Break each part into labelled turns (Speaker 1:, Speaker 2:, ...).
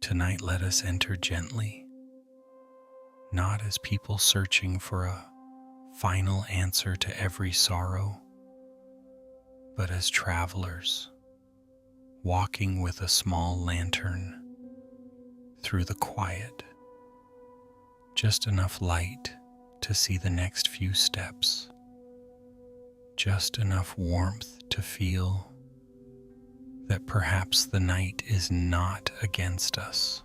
Speaker 1: Tonight, let us enter gently, not as people searching for a final answer to every sorrow, but as travelers walking with a small lantern through the quiet, just enough light to see the next few steps, just enough warmth to feel that perhaps the night is not against us.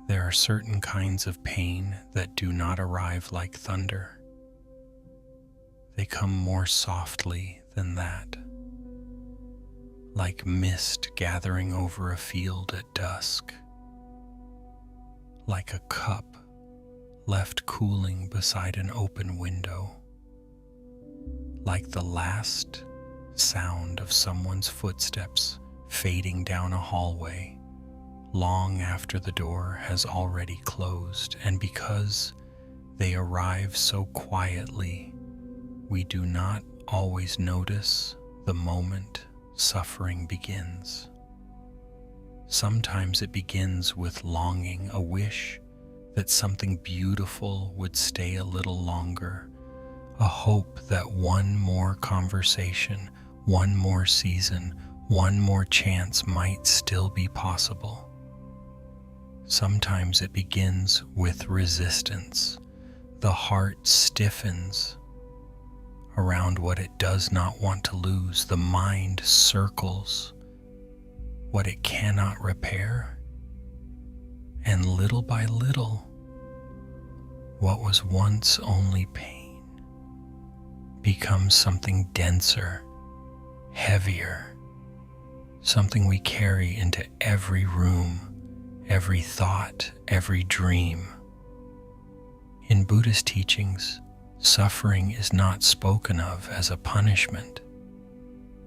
Speaker 1: There are certain kinds of pain that do not arrive like thunder. They come more softly than that, like mist gathering over a field at dusk, like a cup left cooling beside an open window, like the last sound of someone's footsteps fading down a hallway long after the door has already closed. And because they arrive so quietly, we do not always notice the moment suffering begins. Sometimes it begins with longing, a wish that something beautiful would stay a little longer, a hope that one more conversation, one more season, one more chance might still be possible. Sometimes it begins with resistance. The heart stiffens around what it does not want to lose. The mind circles what it cannot repair. And little by little, what was once only pain becomes something denser, heavier, something we carry into every room, every thought, every dream. In Buddhist teachings, suffering is not spoken of as a punishment.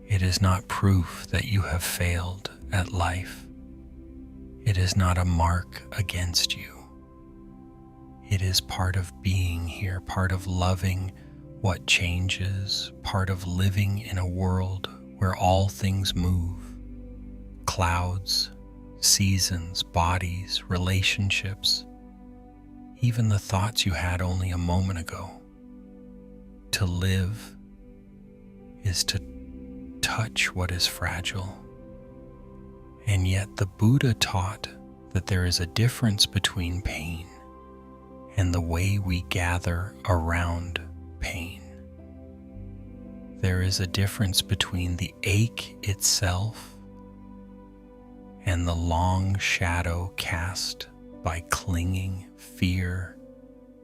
Speaker 1: It is not proof that you have failed at life. It is not a mark against you. It is part of being here, part of loving what changes, part of living in a world where all things move. Clouds, seasons, bodies, relationships, even the thoughts you had only a moment ago. To live is to touch what is fragile. And yet the Buddha taught that there is a difference between pain and the way we gather around pain. There is a difference between the ache itself and the long shadow cast by clinging, fear,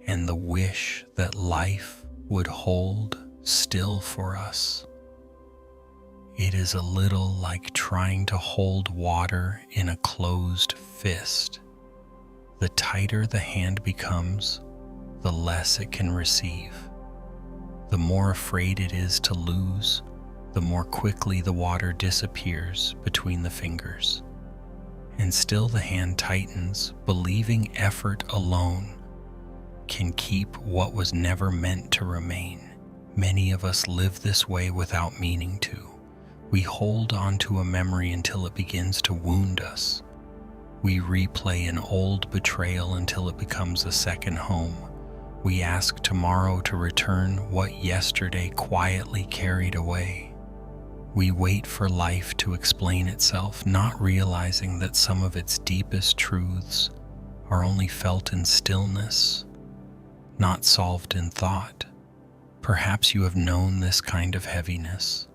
Speaker 1: and the wish that life would hold still for us. It is a little like trying to hold water in a closed fist. The tighter the hand becomes, the less it can receive. The more afraid it is to lose, the more quickly the water disappears between the fingers. And still the hand tightens, believing effort alone can keep what was never meant to remain. Many of us live this way without meaning to. We hold on to a memory until it begins to wound us. We replay an old betrayal until it becomes a second home. We ask tomorrow to return what yesterday quietly carried away. We wait for life to explain itself, not realizing that some of its deepest truths are only felt in stillness, not solved in thought. Perhaps you have known this kind of heaviness.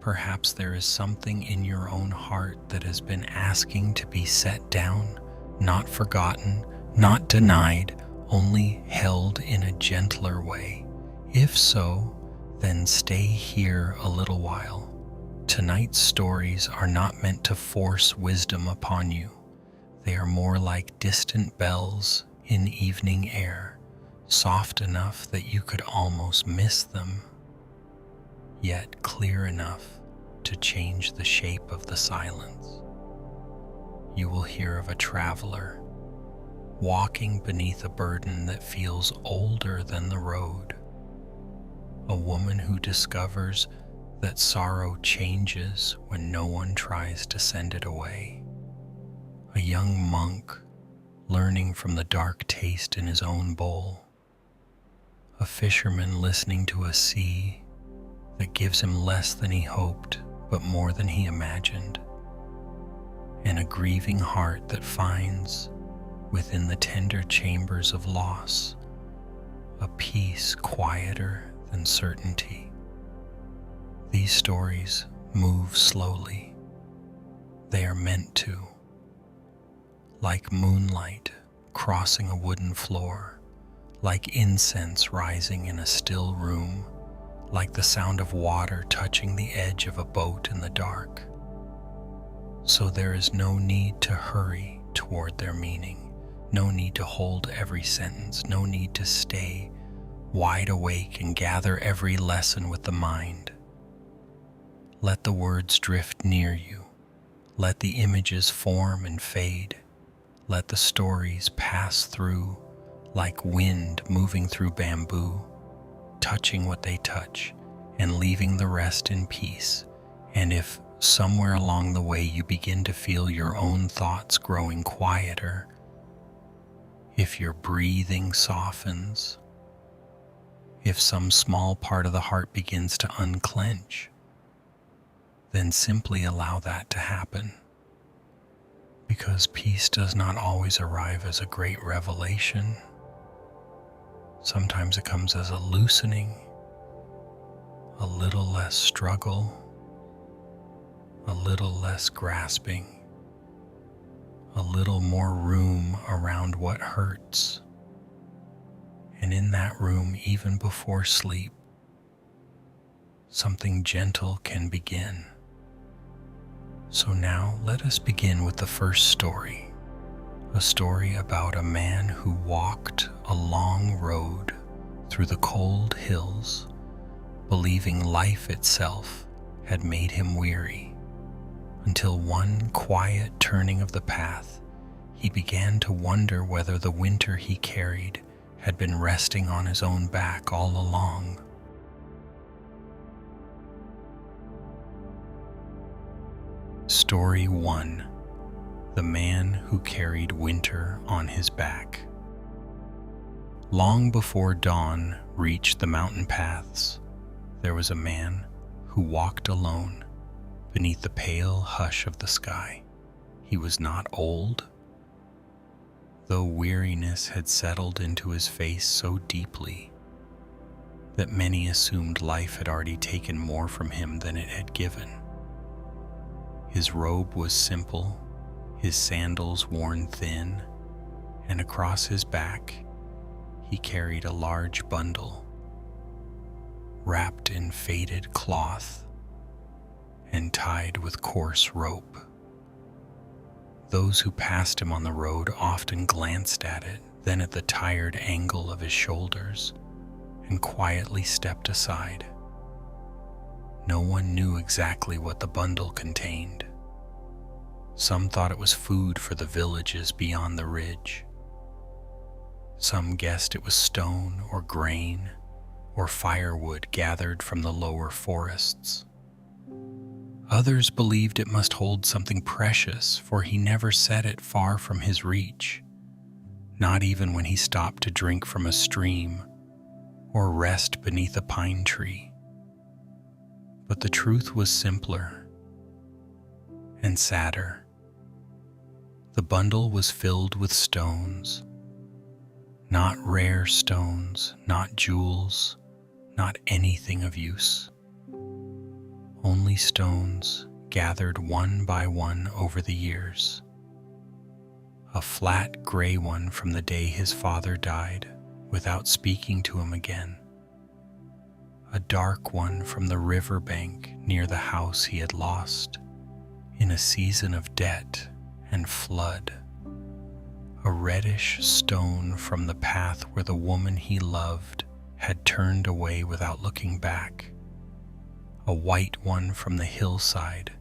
Speaker 1: Perhaps there is something in your own heart that has been asking to be set down, not forgotten, not denied, only held in a gentler way. If so, then stay here a little while. Tonight's stories are not meant to force wisdom upon you. They are more like distant bells in evening air, soft enough that you could almost miss them, yet clear enough to change the shape of the silence. You will hear of a traveler walking beneath a burden that feels older than the road, a woman who discovers that sorrow changes when no one tries to send it away, a young monk learning from the dark taste in his own bowl, a fisherman listening to a sea that gives him less than he hoped but more than he imagined, and a grieving heart that finds within the tender chambers of loss a peace quieter than certainty. These stories move slowly. They are meant to, like moonlight crossing a wooden floor, like incense rising in a still room, like the sound of water touching the edge of a boat in the dark. So there is no need to hurry toward their meaning, no need to hold every sentence, no need to stay wide awake and gather every lesson with the mind. Let the words drift near you. Let the images form and fade. Let the stories pass through like wind moving through bamboo, touching what they touch and leaving the rest in peace. And if somewhere along the way you begin to feel your own thoughts growing quieter, if your breathing softens, if some small part of the heart begins to unclench, then simply allow that to happen. Because peace does not always arrive as a great revelation. Sometimes it comes as a loosening, a little less struggle, a little less grasping, a little more room around what hurts. And in that room, even before sleep, something gentle can begin. So now let us begin with the first story, a story about a man who walked a long road through the cold hills, believing life itself had made him weary, until one quiet turning of the path, he began to wonder whether the winter he carried had been resting on his own back all along. Story 1. The Man Who Carried Winter on His Back. Long before dawn reached the mountain paths, there was a man who walked alone beneath the pale hush of the sky. He was not old, though weariness had settled into his face so deeply that many assumed life had already taken more from him than it had given. His robe was simple, his sandals worn thin, and across his back he carried a large bundle, wrapped in faded cloth and tied with coarse rope. Those who passed him on the road often glanced at it, then at the tired angle of his shoulders, and quietly stepped aside. No one knew exactly what the bundle contained. Some thought it was food for the villages beyond the ridge. Some guessed it was stone or grain or firewood gathered from the lower forests. Others believed it must hold something precious, for he never set it far from his reach, not even when he stopped to drink from a stream or rest beneath a pine tree. But the truth was simpler and sadder. The bundle was filled with stones, not rare stones, not jewels, not anything of use. Only stones gathered one by one over the years. A flat gray one from the day his father died without speaking to him again. A dark one from the river bank near the house he had lost in a season of debt and flood. A reddish stone from the path where the woman he loved had turned away without looking back. A white one from the hillside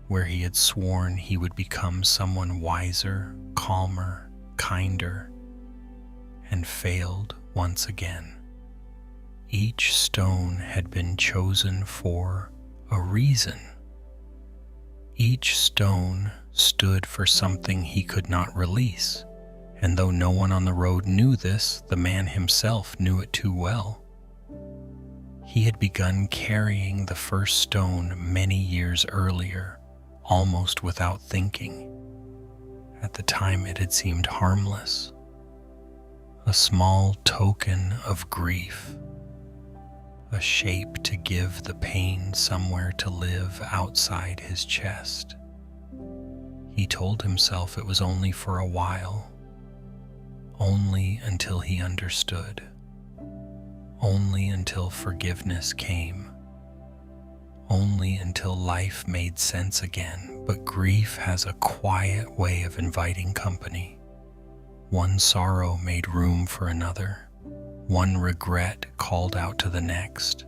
Speaker 1: where he had sworn he would become someone wiser, calmer, kinder, and failed once again. Each stone had been chosen for a reason. Each stone stood for something he could not release, and though no one on the road knew this, the man himself knew it too well. He had begun carrying the first stone many years earlier, almost without thinking. At the time it had seemed harmless, a small token of grief, a shape to give the pain somewhere to live outside his chest. He told himself it was only for a while, only until he understood, only until forgiveness came, only until life made sense again. But grief has a quiet way of inviting company. One sorrow made room for another. One regret called out to the next.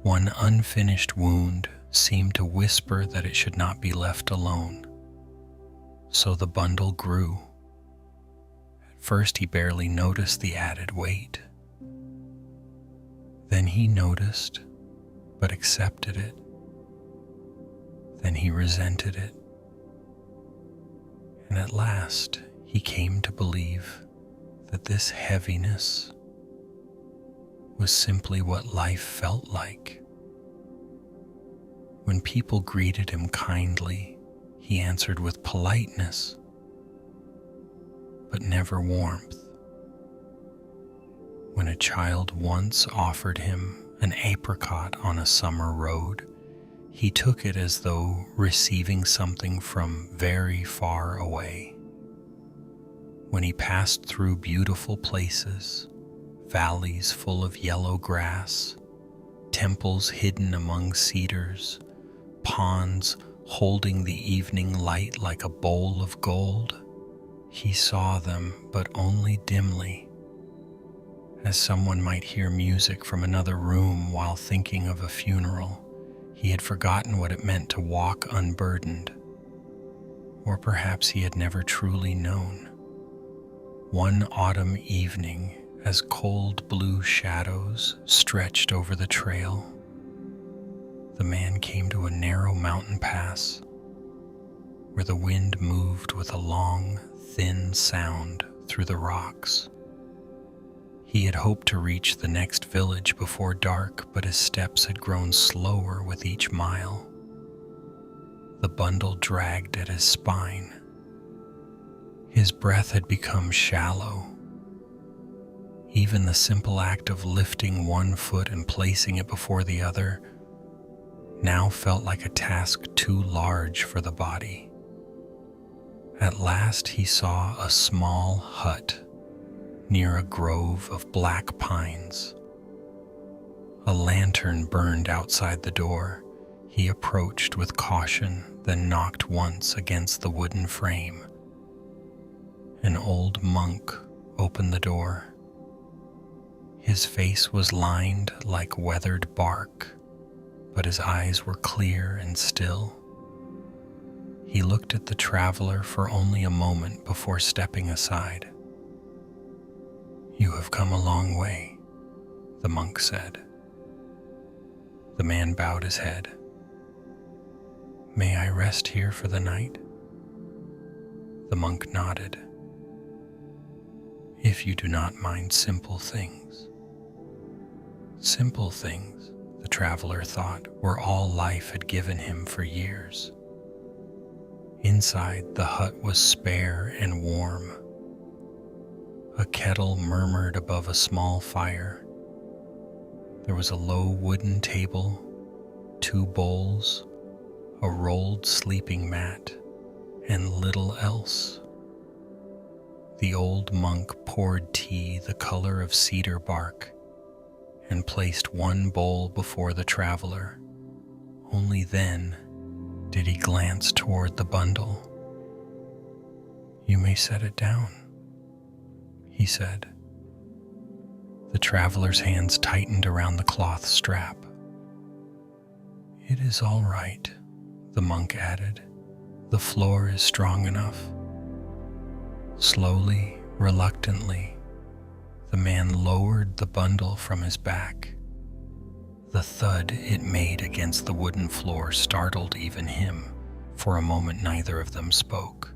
Speaker 1: One unfinished wound seemed to whisper that it should not be left alone. So the bundle grew. At first he barely noticed the added weight. Then he noticed, but accepted it. Then he resented it. And at last he came to believe that this heaviness was simply what life felt like. When people greeted him kindly, he answered with politeness, but never warmth. When a child once offered him an apricot on a summer road, he took it as though receiving something from very far away. When he passed through beautiful places, valleys full of yellow grass, temples hidden among cedars, ponds holding the evening light like a bowl of gold, he saw them, but only dimly, as someone might hear music from another room while thinking of a funeral. He had forgotten what it meant to walk unburdened, or perhaps he had never truly known. One autumn evening, as cold blue shadows stretched over the trail, the man came to a narrow mountain pass where the wind moved with a long, thin sound through the rocks. He had hoped to reach the next village before dark, but his steps had grown slower with each mile. The bundle dragged at his spine. His breath had become shallow. Even the simple act of lifting one foot and placing it before the other now felt like a task too large for the body. At last he saw a small hut near a grove of black pines. A lantern burned outside the door. He approached with caution, then knocked once against the wooden frame. An old monk opened the door. His face was lined like weathered bark, but his eyes were clear and still. He looked at the traveler for only a moment before stepping aside. "You have come a long way," the monk said. The man bowed his head. "May I rest here for the night?" The monk nodded. "If you do not mind simple things." Simple things, the traveler thought, were all life had given him for years. Inside, the hut was spare and warm. A kettle murmured above a small fire. There was a low wooden table, 2 bowls, a rolled sleeping mat, and little else. The old monk poured tea the color of cedar bark and placed one bowl before the traveler. Only then did he glance toward the bundle. "You may set it down," he said. The traveler's hands tightened around the cloth strap. "It is all right," the monk added. "The floor is strong enough." Slowly, reluctantly, the man lowered the bundle from his back. The thud it made against the wooden floor startled even him, For a moment, neither of them spoke.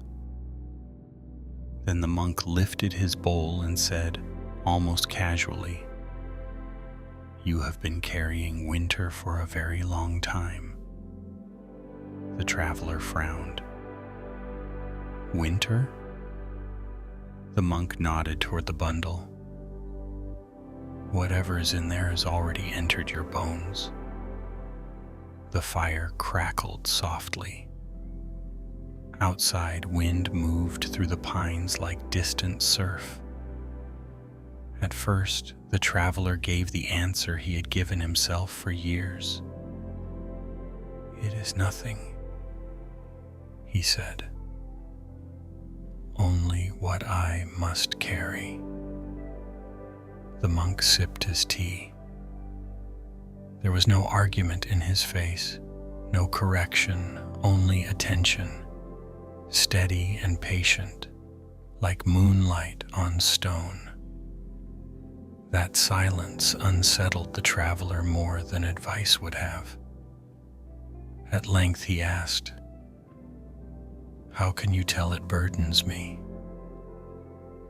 Speaker 1: Then the monk lifted his bowl and said, almost casually, "You have been carrying winter for a very long time." The traveler frowned. "Winter?" The monk nodded toward the bundle. "Whatever is in there has already entered your bones." The fire crackled softly. Outside, wind moved through the pines like distant surf. At first, the traveler gave the answer he had given himself for years. "It is nothing," he said. "Only what I must carry." The monk sipped his tea. There was no argument in his face, no correction, only attention, steady and patient, like moonlight on stone. That silence unsettled the traveler more than advice would have. At length he asked, "How can you tell it burdens me?"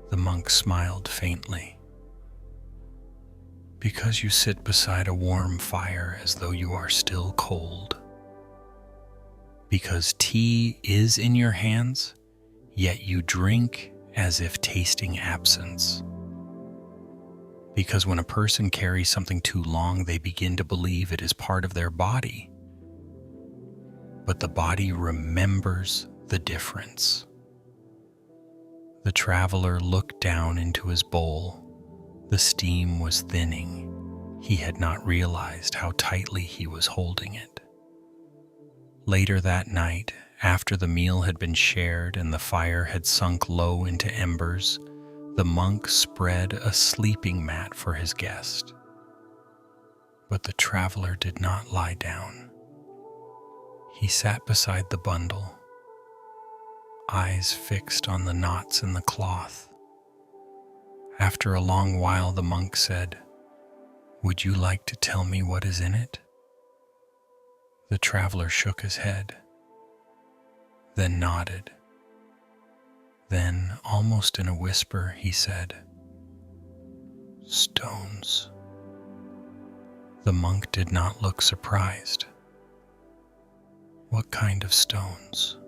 Speaker 1: The monk smiled faintly. "Because you sit beside a warm fire as though you are still cold. Because tea is in your hands, yet you drink as if tasting absence. Because when a person carries something too long, they begin to believe it is part of their body. But the body remembers the difference." The traveler looked down into his bowl. The steam was thinning. He had not realized how tightly he was holding it. Later that night, after the meal had been shared and the fire had sunk low into embers, the monk spread a sleeping mat for his guest. But the traveler did not lie down. He sat beside the bundle, eyes fixed on the knots in the cloth. After a long while, the monk said, "Would you like to tell me what is in it?" The traveler shook his head, then nodded. Then, almost in a whisper, he said, "Stones." The monk did not look surprised. "What kind of stones?"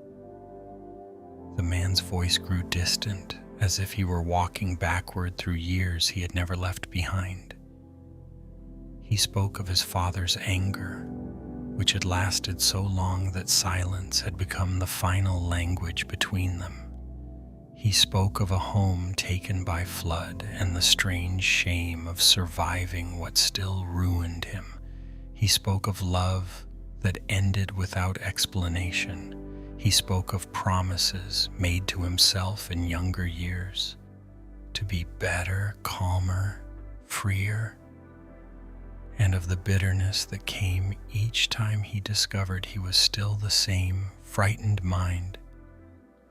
Speaker 1: The man's voice grew distant, as if he were walking backward through years he had never left behind. He spoke of his father's anger, which had lasted so long that silence had become the final language between them. He spoke of a home taken by flood and the strange shame of surviving what still ruined him. He spoke of love that ended without explanation. He spoke of promises made to himself in younger years, to be better, calmer, freer, and of the bitterness that came each time he discovered he was still the same frightened mind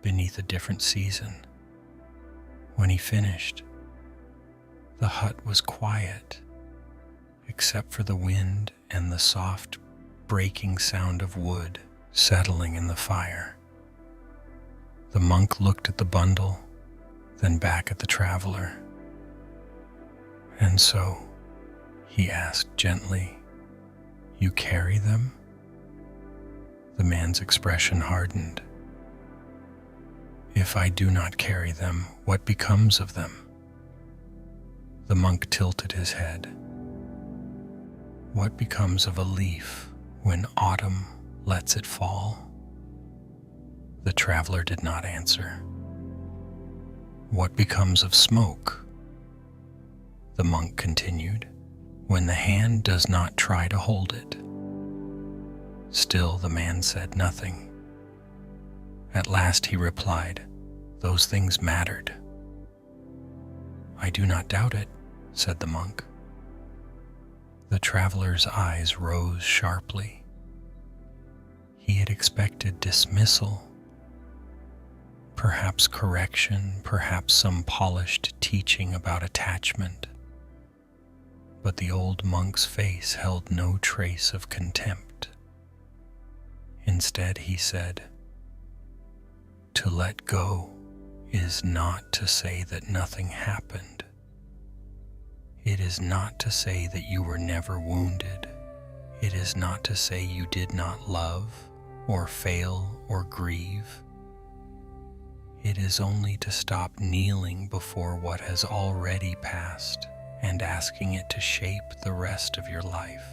Speaker 1: beneath a different season. When he finished, the hut was quiet, except for the wind and the soft breaking sound of wood settling in the fire. The monk looked at the bundle, then back at the traveler. "And so," he asked gently, "you carry them?" The man's expression hardened. "If I do not carry them, what becomes of them?" The monk tilted his head. "What becomes of a leaf when autumn lets it fall?" The traveler did not answer. "What becomes of smoke?" The monk continued, "when the hand does not try to hold it?" Still the man said nothing. At last he replied, "Those things mattered." "I do not doubt it," said the monk. The traveler's eyes rose sharply. He had expected dismissal, perhaps correction, perhaps some polished teaching about attachment. But the old monk's face held no trace of contempt. Instead, he said, To let go is not to say that nothing happened. It is not to say that you were never wounded. It is not to say you did not love or fail or grieve. It is only to stop kneeling before what has already passed and asking it to shape the rest of your life.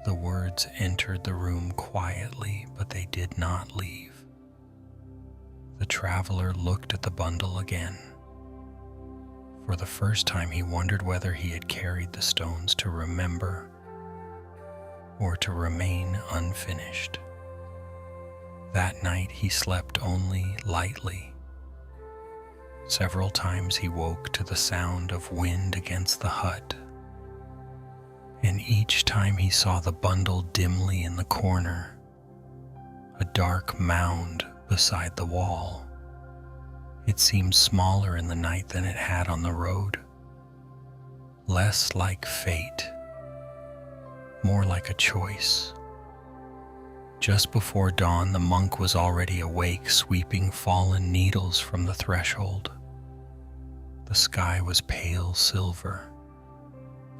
Speaker 1: The words entered the room quietly, but they did not leave. The traveler looked at the bundle again. For the first time, he wondered whether he had carried the stones to remember or to remain unfinished. That night, he slept only lightly. Several times he woke to the sound of wind against the hut, and each time he saw the bundle dimly in the corner, a dark mound beside the wall. It seemed smaller in the night than it had on the road, less like fate, more like a choice. Just before dawn, the monk was already awake, sweeping fallen needles from the threshold. The sky was pale silver.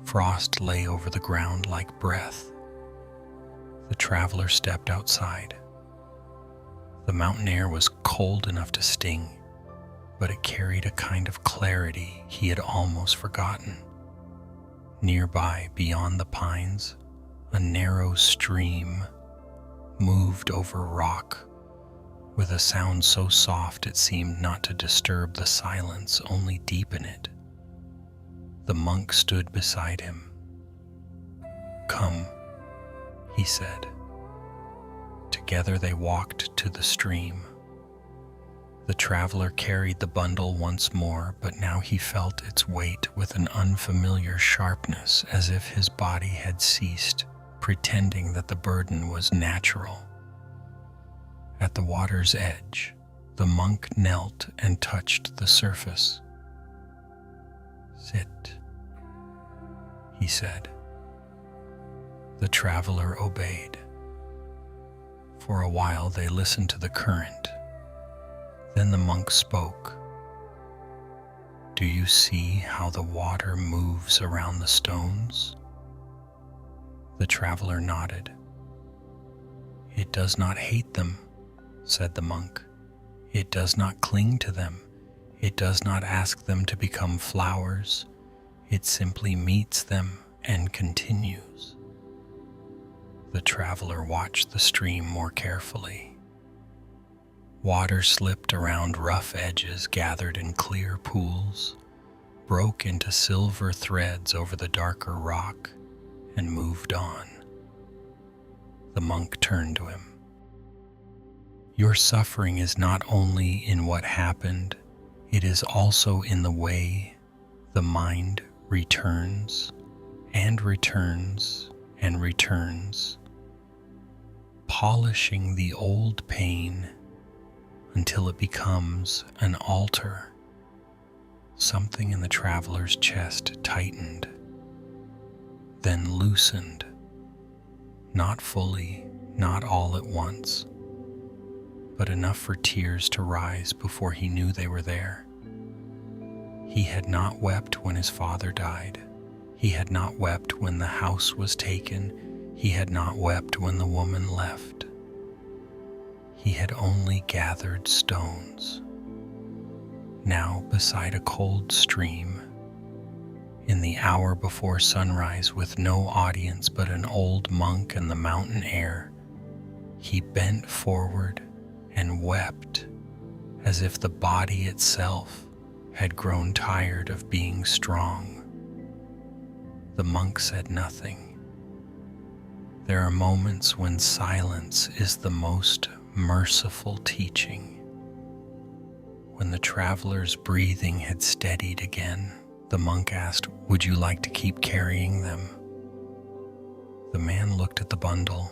Speaker 1: Frost lay over the ground like breath. The traveler stepped outside. The mountain air was cold enough to sting, but it carried a kind of clarity he had almost forgotten. Nearby, beyond the pines, a narrow stream moved over rock with a sound so soft it seemed not to disturb the silence, only deepen it. The monk stood beside him. "Come," he said. Together they walked to the stream. The traveler carried the bundle once more, but now he felt its weight with an unfamiliar sharpness, as if his body had ceased pretending that the burden was natural. At the water's edge, the monk knelt and touched the surface. "Sit," he said. The traveler obeyed. For a while they listened to the current. Then the monk spoke. "Do you see how the water moves around the stones?" The traveler nodded. "It does not hate them," said the monk. "It does not cling to them. It does not ask them to become flowers. It simply meets them and continues." The traveler watched the stream more carefully. Water slipped around rough edges, gathered in clear pools, broke into silver threads over the darker rock, and moved on. The monk turned to him. "Your suffering is not only in what happened, it is also in the way the mind returns and returns and returns, polishing the old pain until it becomes an altar." Something in the traveler's chest tightened, then loosened, not fully, not all at once, but enough for tears to rise before he knew they were there. He had not wept when his father died. He had not wept when the house was taken. He had not wept when the woman left. He had only gathered stones. Now, beside a cold stream, in the hour before sunrise, with no audience but an old monk and the mountain air, he bent forward and wept as if the body itself had grown tired of being strong. The monk said nothing. There are moments when silence is the most merciful teaching. When the traveler's breathing had steadied again, the monk asked, "Would you like to keep carrying them?" The man looked at the bundle.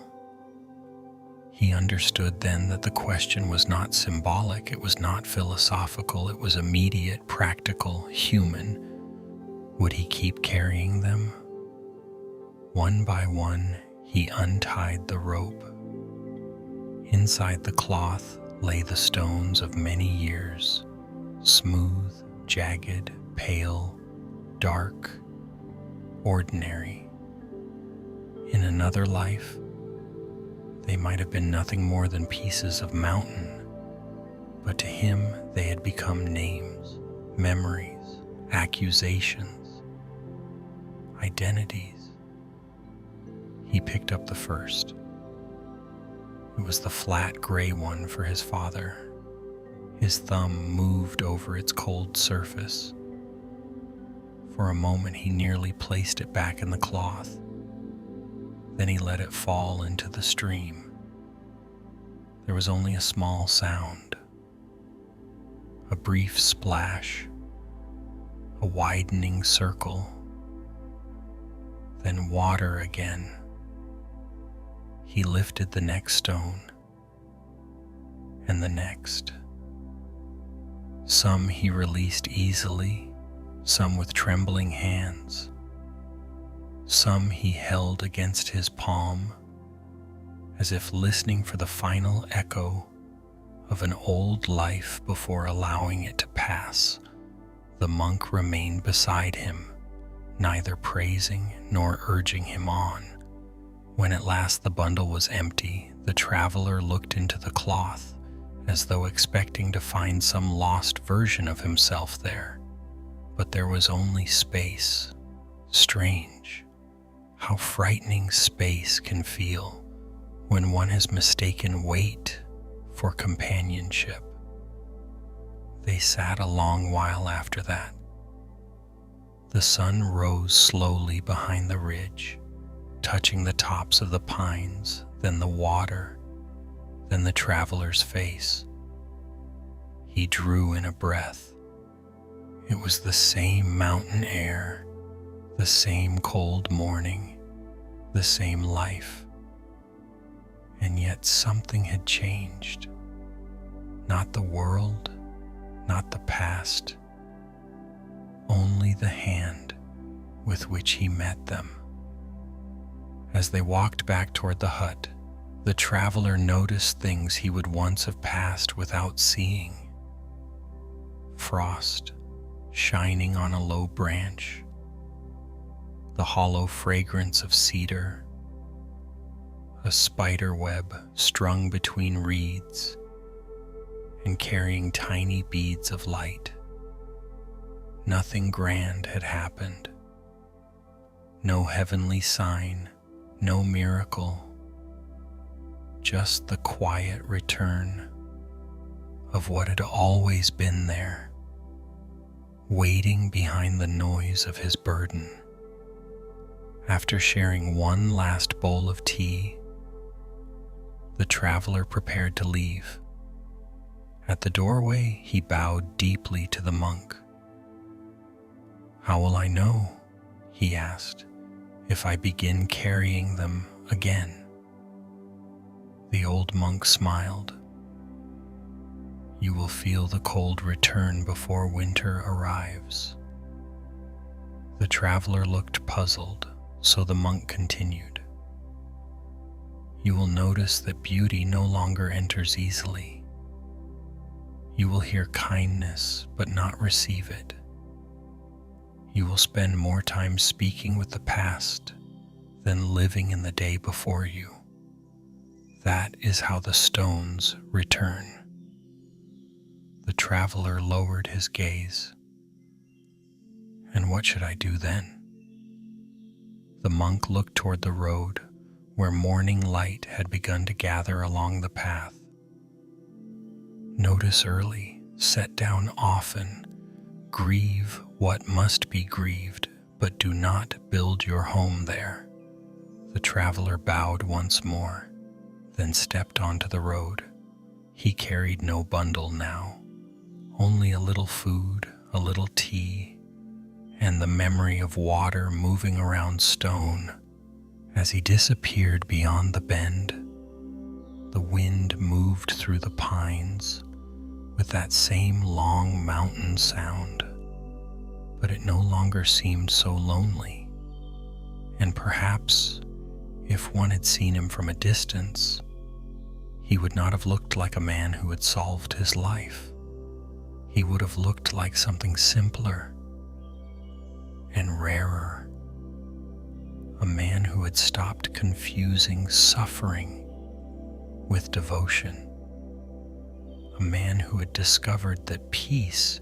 Speaker 1: He understood then that the question was not symbolic, it was not philosophical, it was immediate, practical, human. Would he keep carrying them? One by one, he untied the rope. Inside the cloth lay the stones of many years, smooth, jagged, pale, dark, ordinary. In another life, they might have been nothing more than pieces of mountain, but to him they had become names, memories, accusations, identities. He picked up the first. It was the flat gray one for his father. His thumb moved over its cold surface. For a moment he nearly placed it back in the cloth. Then he let it fall into the stream. There was only a small sound, a brief splash, a widening circle, then water again. He lifted the next stone, and the next. Some he released easily, some with trembling hands. Some he held against his palm, as if listening for the final echo of an old life before allowing it to pass. The monk remained beside him, neither praising nor urging him on. When at last the bundle was empty, the traveler looked into the cloth, as though expecting to find some lost version of himself there. But there was only space. Strange how frightening space can feel when one has mistaken weight for companionship. They sat a long while after that. The sun rose slowly behind the ridge, touching the tops of the pines, then the water, then the traveler's face. He drew in a breath. It was the same mountain air, the same cold morning, the same life. And yet something had changed. Not the world, not the past, only the hand with which he met them. As they walked back toward the hut, the traveler noticed things he would once have passed without seeing. Frost shining on a low branch, the hollow fragrance of cedar, a spider web strung between reeds and carrying tiny beads of light. Nothing grand had happened. No heavenly sign, no miracle, just the quiet return of what had always been there, waiting behind the noise of his burden. After sharing one last bowl of tea, the traveler prepared to leave. At the doorway, he bowed deeply to the monk. "How will I know," he asked, "if I begin carrying them again?" The old monk smiled. "You will feel the cold return before winter arrives." The traveler looked puzzled, so the monk continued. "You will notice that beauty no longer enters easily. You will hear kindness but not receive it. You will spend more time speaking with the past than living in the day before you. That is how the stones return." The traveler lowered his gaze. "And what should I do then?" The monk looked toward the road, where morning light had begun to gather along the path. "Notice early, set down often, grieve what must be grieved, but do not build your home there." The traveler bowed once more, then stepped onto the road. He carried no bundle now, only a little food, a little tea, and the memory of water moving around stone. As he disappeared beyond the bend, the wind moved through the pines with that same long mountain sound, but it no longer seemed so lonely. And perhaps, if one had seen him from a distance, he would not have looked like a man who had solved his life. He would have looked like something simpler and rarer. A man who had stopped confusing suffering with devotion. A man who had discovered that peace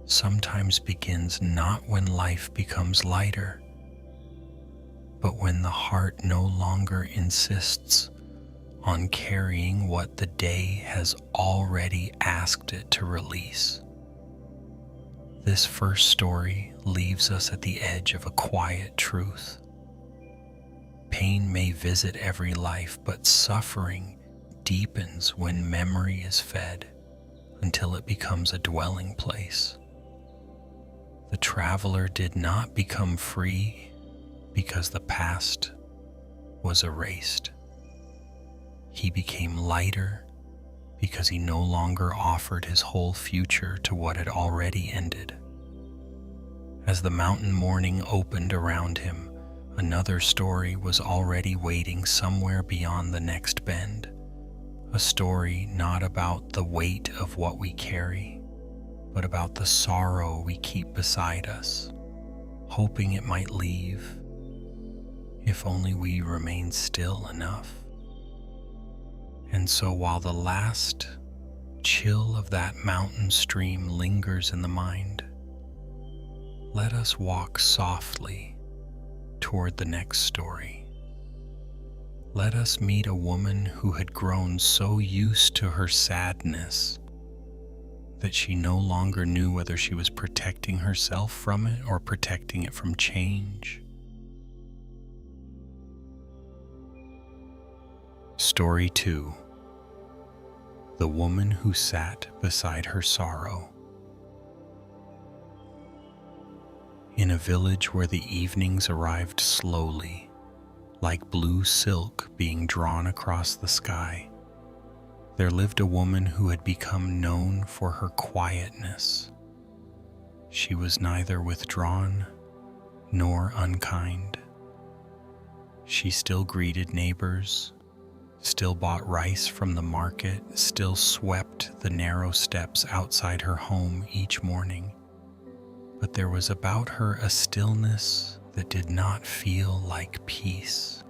Speaker 1: sometimes begins not when life becomes lighter, but when the heart no longer insists on carrying what the day has already asked it to release. This first story leaves us at the edge of a quiet truth. Pain may visit every life, but suffering deepens when memory is fed until it becomes a dwelling place. The traveler did not become free because the past was erased. He became lighter because he no longer offered his whole future to what had already ended. As the mountain morning opened around him, another story was already waiting somewhere beyond the next bend. A story not about the weight of what we carry, but about the sorrow we keep beside us, hoping it might leave, if only we remain still enough. And so while the last chill of that mountain stream lingers in the mind, let us walk softly toward the next story. Let us meet a woman who had grown so used to her sadness that she no longer knew whether she was protecting herself from it or protecting it from change. Story 2. The Woman Who Sat Beside Her Sorrow. In a village where the evenings arrived slowly, like blue silk being drawn across the sky, there lived a woman who had become known for her quietness. She was neither withdrawn nor unkind. She still greeted neighbors, still bought rice from the market, still swept the narrow steps outside her home each morning. But there was about her a stillness that did not feel like peace.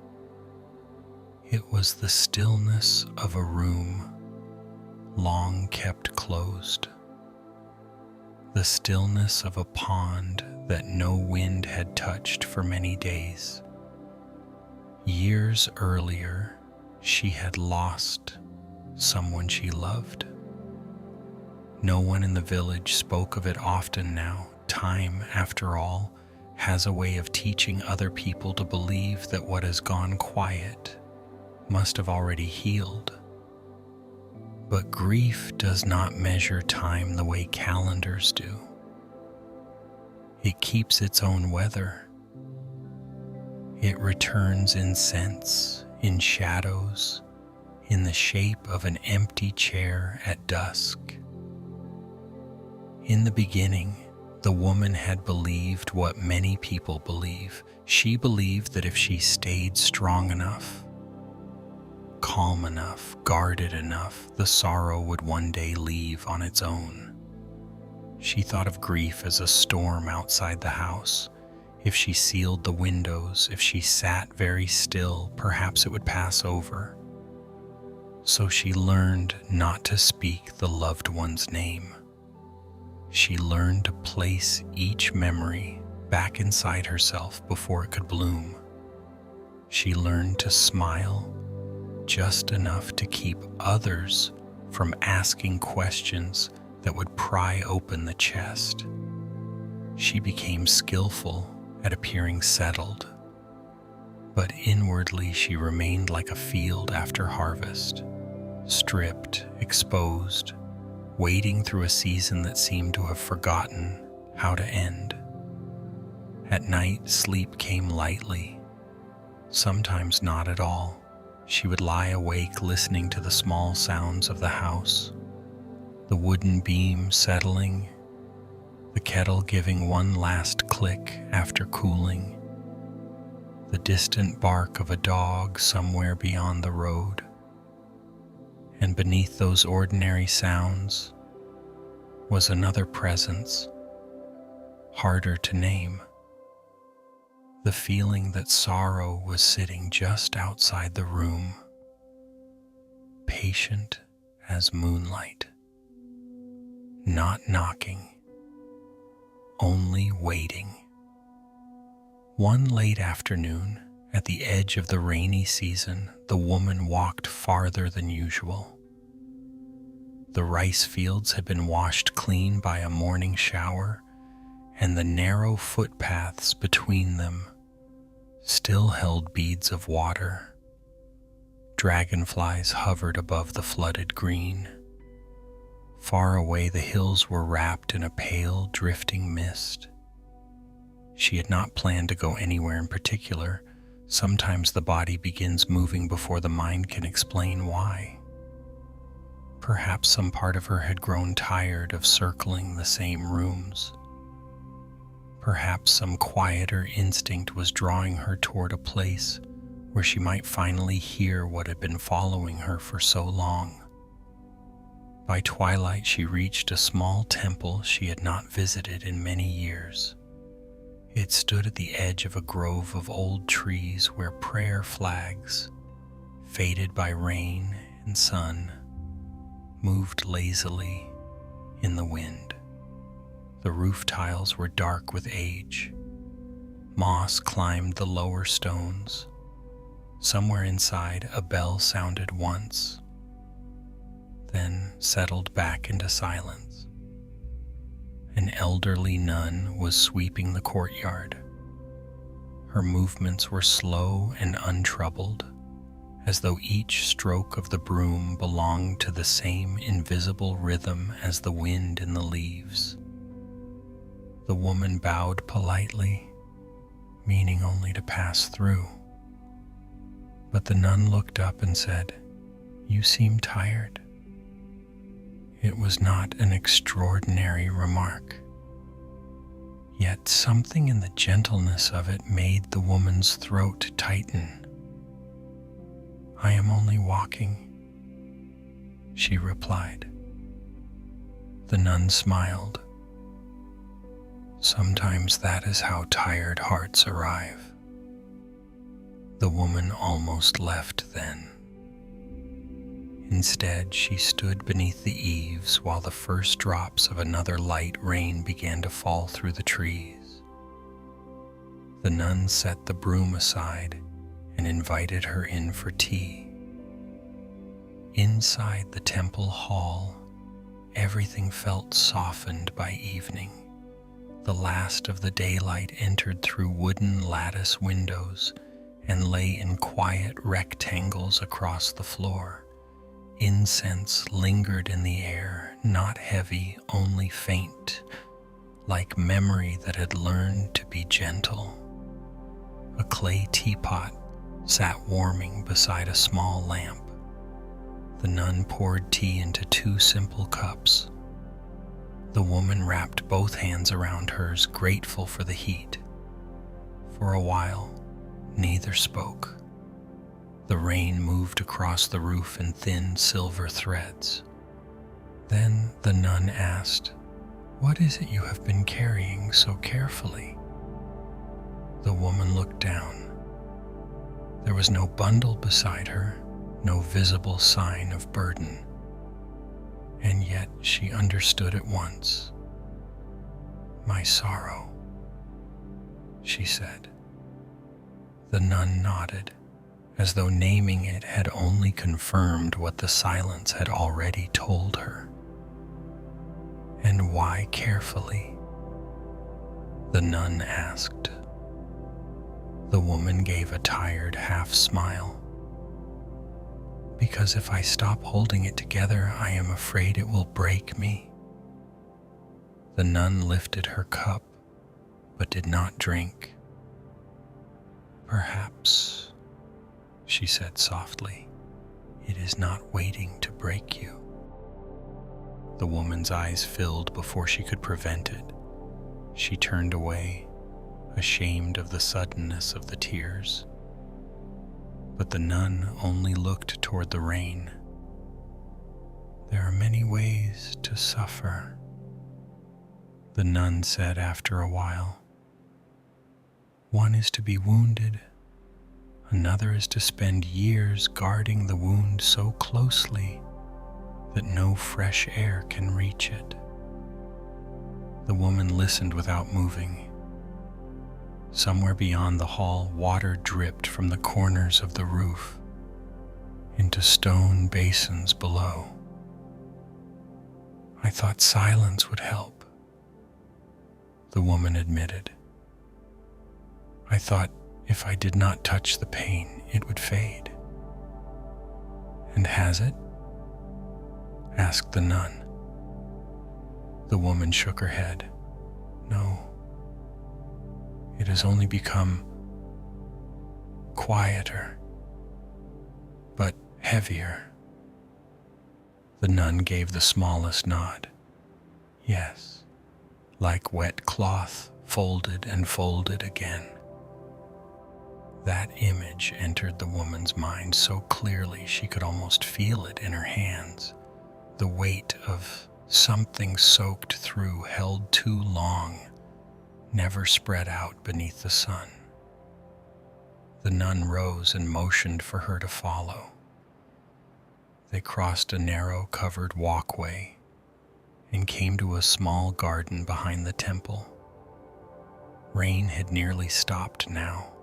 Speaker 1: It was the stillness of a room long kept closed, the stillness of a pond that no wind had touched for many days. Years earlier, she had lost someone she loved. No one in the village spoke of it often now. Time, after all, has a way of teaching other people to believe that what has gone quiet must have already healed. But grief does not measure time the way calendars do. It keeps its own weather. It returns in scents, in shadows, in the shape of an empty chair at dusk. In the beginning, the woman had believed what many people believe. She believed that if she stayed strong enough, calm enough, guarded enough, the sorrow would one day leave on its own. She thought of grief as a storm outside the house. If she sealed the windows, if she sat very still, perhaps it would pass over. So she learned not to speak the loved one's name. She learned to place each memory back inside herself before it could bloom. She learned to smile just enough to keep others from asking questions that would pry open the chest. She became skillful at appearing settled, but inwardly she remained like a field after harvest, stripped, exposed, wading through a season that seemed to have forgotten how to end. At night, sleep came lightly, sometimes not at all. She would lie awake listening to the small sounds of the house, the wooden beam settling, the kettle giving one last click after cooling, the distant bark of a dog somewhere beyond the road. And beneath those ordinary sounds was another presence, harder to name. The feeling that sorrow was sitting just outside the room, patient as moonlight, not knocking, only waiting. One late afternoon, at the edge of the rainy season, the woman walked farther than usual. The rice fields had been washed clean by a morning shower, and the narrow footpaths between them still held beads of water. Dragonflies hovered above the flooded green. Far away, the hills were wrapped in a pale, drifting mist. She had not planned to go anywhere in particular. Sometimes the body begins moving before the mind can explain why. Perhaps some part of her had grown tired of circling the same rooms. Perhaps some quieter instinct was drawing her toward a place where she might finally hear what had been following her for so long. By twilight, she reached a small temple she had not visited in many years. It stood at the edge of a grove of old trees where prayer flags, faded by rain and sun, moved lazily in the wind. The roof tiles were dark with age. Moss climbed the lower stones. Somewhere inside, a bell sounded once, then settled back into silence. An elderly nun was sweeping the courtyard. Her movements were slow and untroubled, as though each stroke of the broom belonged to the same invisible rhythm as the wind in the leaves. The woman bowed politely, meaning only to pass through. But the nun looked up and said, "You seem tired." It was not an extraordinary remark, yet something in the gentleness of it made the woman's throat tighten. "I am only walking," she replied. The nun smiled. Sometimes that is how tired hearts arrive. The woman almost left then. Instead, she stood beneath the eaves while the first drops of another light rain began to fall through the trees. The nun set the broom aside and invited her in for tea. Inside the temple hall, everything felt softened by evening. The last of the daylight entered through wooden lattice windows and lay in quiet rectangles across the floor. Incense lingered in the air, not heavy, only faint, like memory that had learned to be gentle. A clay teapot sat warming beside a small lamp. The nun poured tea into 2 simple cups. The woman wrapped both hands around hers, grateful for the heat. For a while, neither spoke. The rain moved across the roof in thin silver threads. Then the nun asked, "What is it you have been carrying so carefully?" The woman looked down. There was no bundle beside her, no visible sign of burden. And yet she understood at once. "My sorrow," she said. The nun nodded, as though naming it had only confirmed what the silence had already told her. "And why carefully?" the nun asked. The woman gave a tired half smile. "Because if I stop holding it together, I am afraid it will break me." The nun lifted her cup, but did not drink. "Perhaps," she said softly, "it is not waiting to break you." The woman's eyes filled before she could prevent it. She turned away, ashamed of the suddenness of the tears. But the nun only looked toward the rain. There are many ways to suffer, the nun said after a while. One is to be wounded. Another is to spend years guarding the wound so closely that no fresh air can reach it. The woman listened without moving. Somewhere beyond the hall, water dripped from the corners of the roof into stone basins below. I thought silence would help, the woman admitted. I thought if I did not touch the pain, it would fade. And has it? Asked the nun. The woman shook her head. No. It has only become quieter, but heavier. The nun gave the smallest nod. Yes, like wet cloth folded and folded again. That image entered the woman's mind so clearly she could almost feel it in her hands. The weight of something soaked through, held too long, never spread out beneath the sun. The nun rose and motioned for her to follow. They crossed a narrow covered walkway and came to a small garden behind the temple. Rain had nearly stopped now.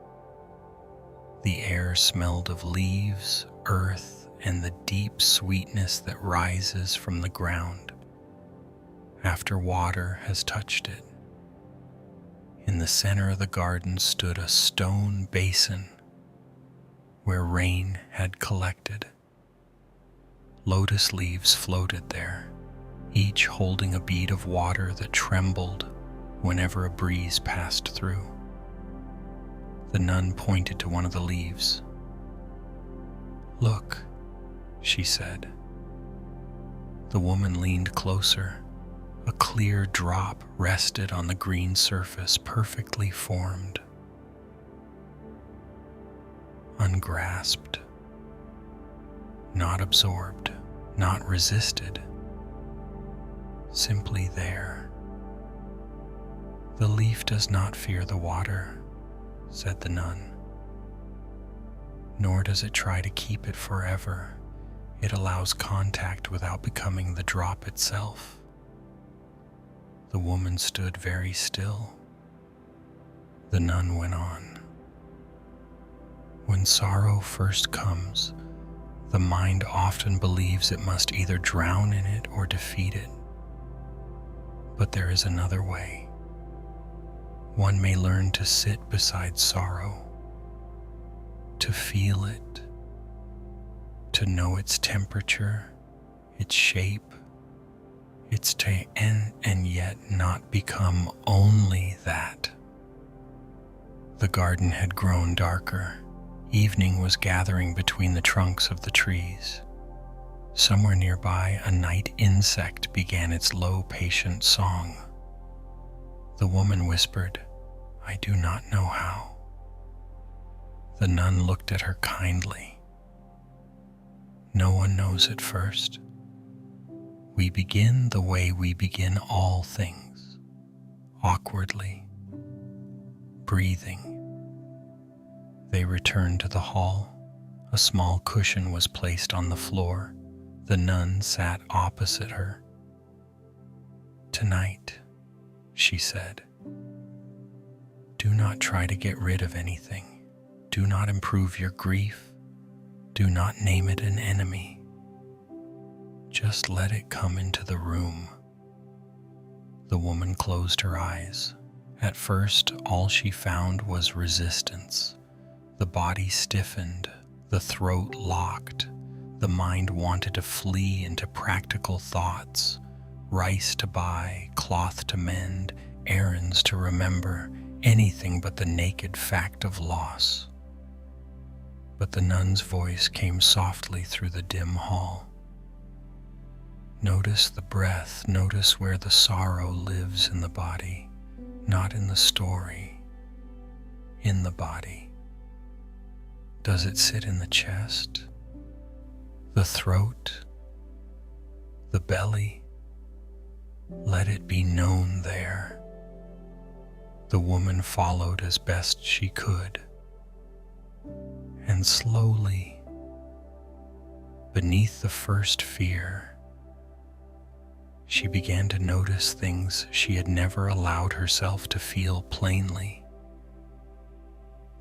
Speaker 1: The air smelled of leaves, earth, and the deep sweetness that rises from the ground after water has touched it. In the center of the garden stood a stone basin where rain had collected. Lotus leaves floated there, each holding a bead of water that trembled whenever a breeze passed through. The nun pointed to one of the leaves. Look, she said. The woman leaned closer. A clear drop rested on the green surface, perfectly formed, ungrasped, not absorbed, not resisted, simply there. The leaf does not fear the water, said the nun, nor does it try to keep it forever. It allows contact without becoming the drop itself. The woman stood very still. The nun went on. When sorrow first comes, the mind often believes it must either drown in it or defeat it. But there is another way. One may learn to sit beside sorrow, to feel it, to know its temperature, its shape, its and yet not become only that. The garden had grown darker. Evening was gathering between the trunks of the trees. Somewhere nearby, a night insect began its low, patient song. The woman whispered, I do not know how. The nun looked at her kindly. No one knows at first. We begin the way we begin all things, awkwardly, breathing. They returned to the hall. A small cushion was placed on the floor. The nun sat opposite her. Tonight, she said, do not try to get rid of anything. Do not improve your grief. Do not name it an enemy. Just let it come into the room. The woman closed her eyes. At first, all she found was resistance. The body stiffened, the throat locked. The mind wanted to flee into practical thoughts, rice to buy, cloth to mend, errands to remember, anything but the naked fact of loss. But the nun's voice came softly through the dim hall. Notice the breath, notice where the sorrow lives in the body, not in the story, in the body. Does it sit in the chest, the throat, the belly. Let it be known there. The woman followed as best she could, and slowly, beneath the first fear, she began to notice things she had never allowed herself to feel plainly.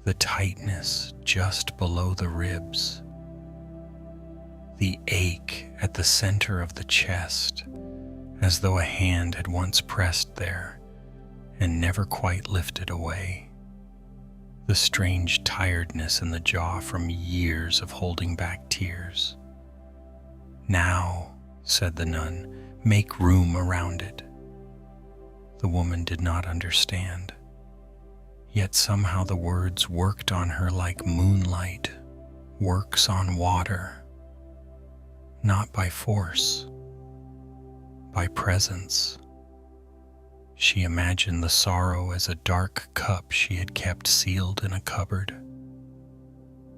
Speaker 1: The tightness just below the ribs, the ache at the center of the chest, as though a hand had once pressed there and never quite lifted away. The strange tiredness in the jaw from years of holding back tears. "Now," said the nun, "make room around it." The woman did not understand, yet somehow the words worked on her like moonlight works on water, not by force, by presence. She imagined the sorrow as a dark cup she had kept sealed in a cupboard.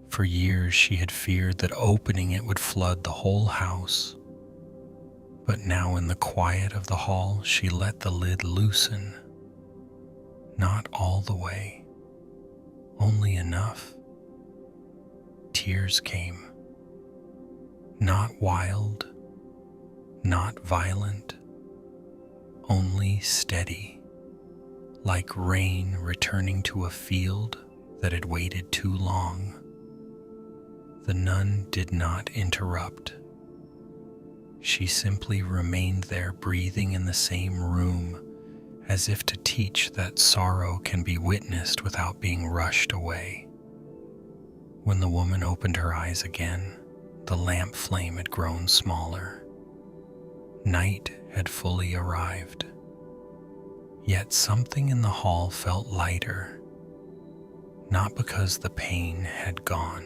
Speaker 1: For years she had feared that opening it would flood the whole house. But now in the quiet of the hall she let the lid loosen. Not all the way, only enough. Tears came. Not wild, not violent, only steady, like rain returning to a field that had waited too long. The nun did not interrupt. She simply remained there, breathing in the same room, as if to teach that sorrow can be witnessed without being rushed away. When the woman opened her eyes again, the lamp flame had grown smaller. Night had fully arrived. Yet something in the hall felt lighter, not because the pain had gone,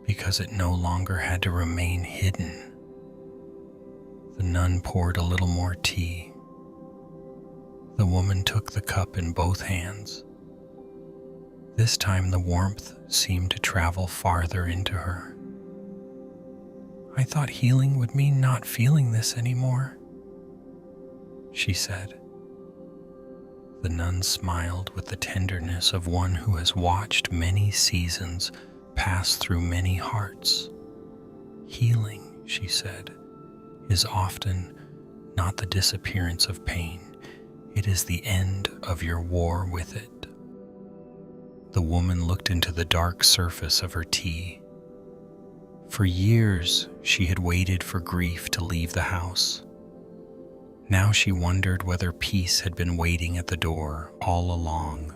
Speaker 1: because it no longer had to remain hidden. The nun poured a little more tea. The woman took the cup in both hands. This time the warmth seemed to travel farther into her. "I thought healing would mean not feeling this anymore," she said. The nun smiled with the tenderness of one who has watched many seasons pass through many hearts. "Healing," she said, "is often not the disappearance of pain. It is the end of your war with it." The woman looked into the dark surface of her tea. For years, she had waited for grief to leave the house. Now she wondered whether peace had been waiting at the door all along,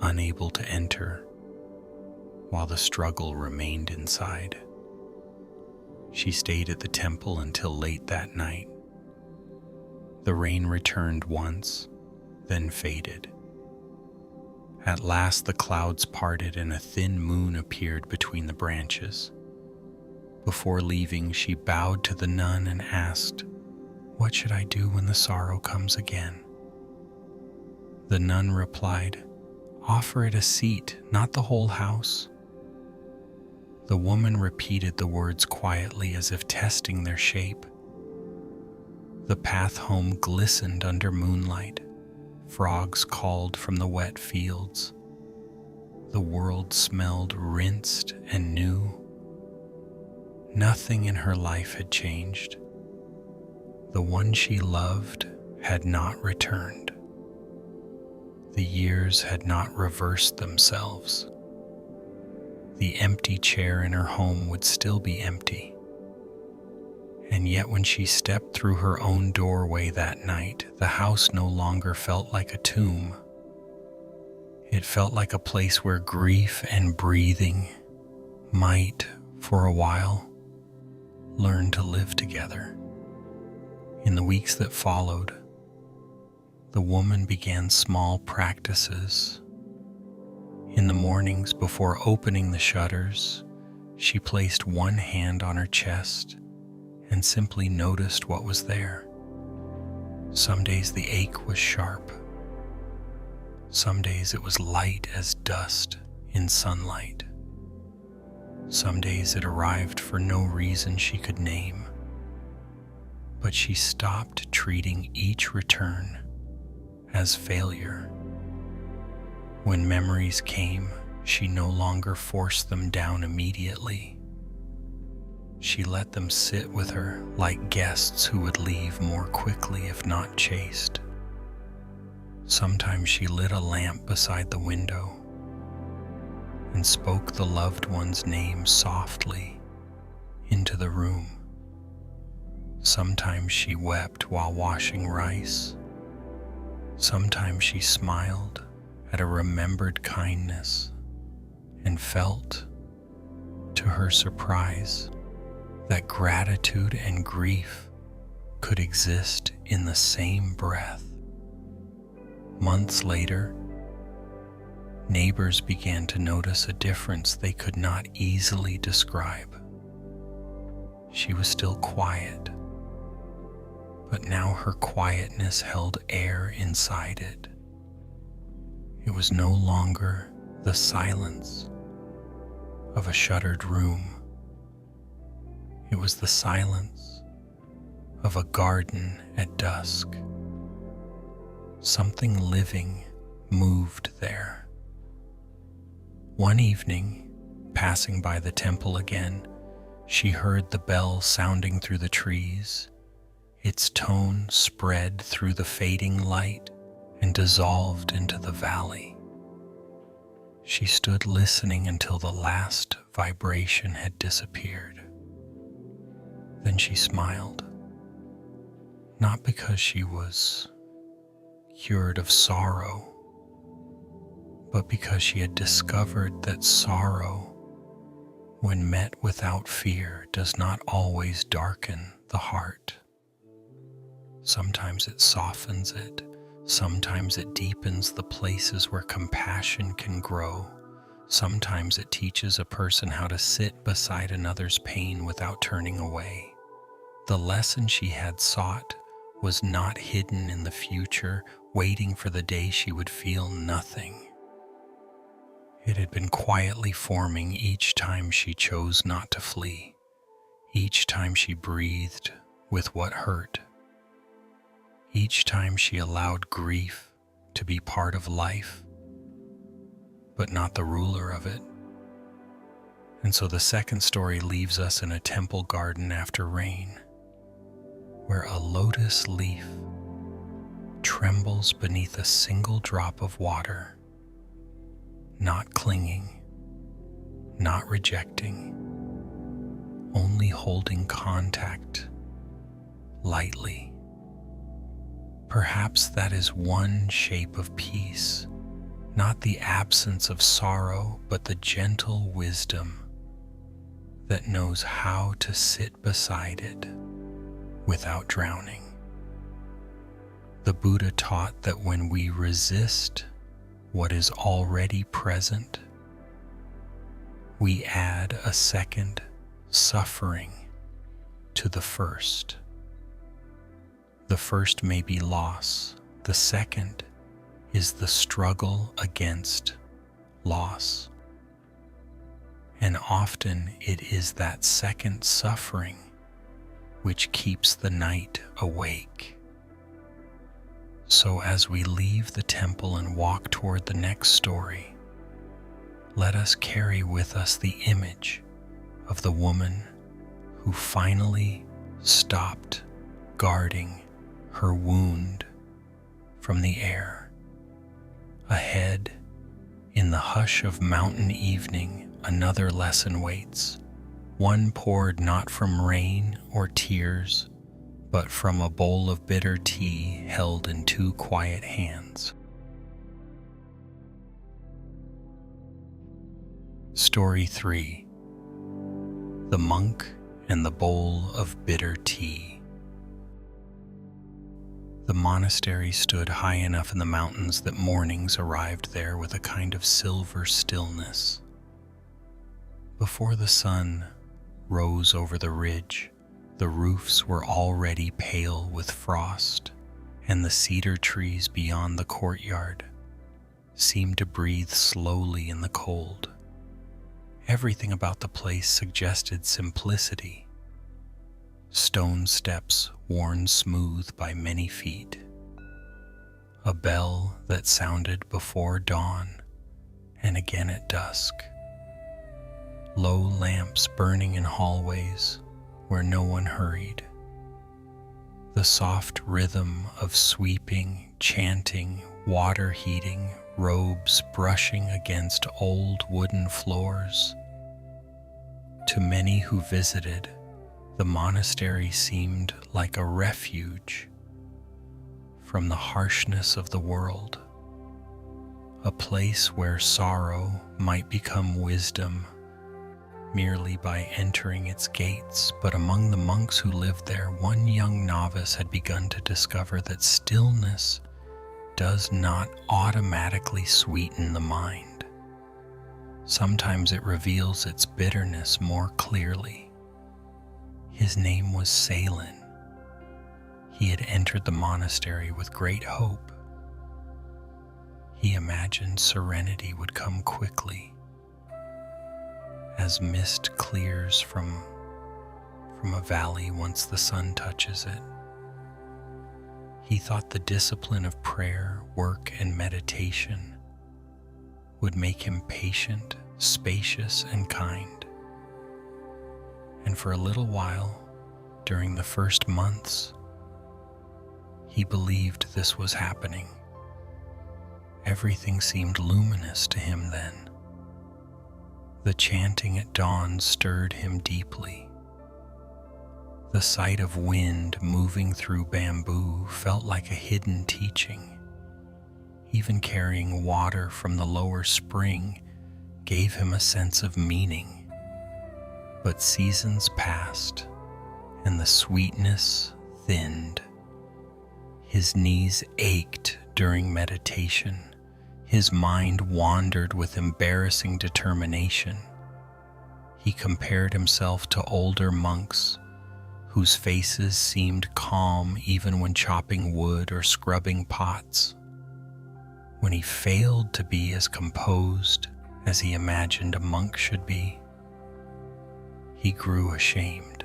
Speaker 1: unable to enter, while the struggle remained inside. She stayed at the temple until late that night. The rain returned once, then faded. At last the clouds parted and a thin moon appeared between the branches. Before leaving, she bowed to the nun and asked, "What should I do when the sorrow comes again?" The nun replied, "Offer it a seat, not the whole house." The woman repeated the words quietly as if testing their shape. The path home glistened under moonlight. Frogs called from the wet fields. The world smelled rinsed and new. Nothing in her life had changed. The one she loved had not returned. The years had not reversed themselves. The empty chair in her home would still be empty. And yet when she stepped through her own doorway that night, the house no longer felt like a tomb. It felt like a place where grief and breathing might, for a while, learn to live together. In the weeks that followed, the woman began small practices. In the mornings before opening the shutters, she placed one hand on her chest and simply noticed what was there. Some days the ache was sharp. Some days it was light as dust in sunlight. Some days it arrived for no reason she could name. but she stopped treating each return as failure. When memories came, she no longer forced them down immediately. She let them sit with her like guests who would leave more quickly if not chased. Sometimes she lit a lamp beside the window and spoke the loved one's name softly into the room. Sometimes she wept while washing rice. Sometimes she smiled at a remembered kindness and felt, to her surprise, that gratitude and grief could exist in the same breath. Months later, neighbors began to notice a difference they could not easily describe. She was still quiet, but now her quietness held air inside it. It was no longer the silence of a shuttered room. It was the silence of a garden at dusk. Something living moved there. One evening, passing by the temple again, she heard the bell sounding through the trees. Its tone spread through the fading light and dissolved into the valley. She stood listening until the last vibration had disappeared. Then she smiled, not because she was cured of sorrow, but because she had discovered that sorrow, when met without fear, does not always darken the heart. Sometimes it softens it. Sometimes it deepens the places where compassion can grow. Sometimes it teaches a person how to sit beside another's pain without turning away. The lesson she had sought was not hidden in the future, waiting for the day she would feel nothing. It had been quietly forming each time she chose not to flee, each time she breathed with what hurt, each time she allowed grief to be part of life, but not the ruler of it. And so the second story leaves us in a temple garden after rain, where a lotus leaf trembles beneath a single drop of water, not clinging, not rejecting, only holding contact lightly. Perhaps that is one shape of peace, not the absence of sorrow, but the gentle wisdom that knows how to sit beside it without drowning. The Buddha taught that when we resist what is already present, we add a second suffering to the first. The first may be loss. The second is the struggle against loss. And often it is that second suffering which keeps the night awake. So as we leave the temple and walk toward the next story, let us carry with us the image of the woman who finally stopped guarding her wound from the air. Ahead, in the hush of mountain evening, another lesson waits, one poured not from rain or tears, but from a bowl of bitter tea held in two quiet hands. Story 3: The Monk and the Bowl of Bitter Tea. The monastery stood high enough in the mountains that mornings arrived there with a kind of silver stillness. Before the sun rose over the ridge, the roofs were already pale with frost, and the cedar trees beyond the courtyard seemed to breathe slowly in the cold. Everything about the place suggested simplicity. stone steps worn smooth by many feet, a bell that sounded before dawn and again at dusk, low lamps burning in hallways where no one hurried, the soft rhythm of sweeping, chanting, water heating, robes brushing against old wooden floors. To many who visited, the monastery seemed like a refuge from the harshness of the world, a place where sorrow might become wisdom merely by entering its gates. But among the monks who lived there, one young novice had begun to discover that stillness does not automatically sweeten the mind. Sometimes it reveals its bitterness more clearly. His name was Salin. He had entered the monastery with great hope. He imagined serenity would come quickly, as mist clears from a valley once the sun touches it. He thought the discipline of prayer, work, and meditation would make him patient, spacious, and kind. And for a little while, during the first months, he believed this was happening. Everything seemed luminous to him then. The chanting at dawn stirred him deeply. The sight of wind moving through bamboo felt like a hidden teaching. Even carrying water from the lower spring gave him a sense of meaning. But seasons passed, and the sweetness thinned. His knees ached during meditation. His mind wandered with embarrassing determination. He compared himself to older monks whose faces seemed calm even when chopping wood or scrubbing pots. When he failed to be as composed as he imagined a monk should be, he grew ashamed.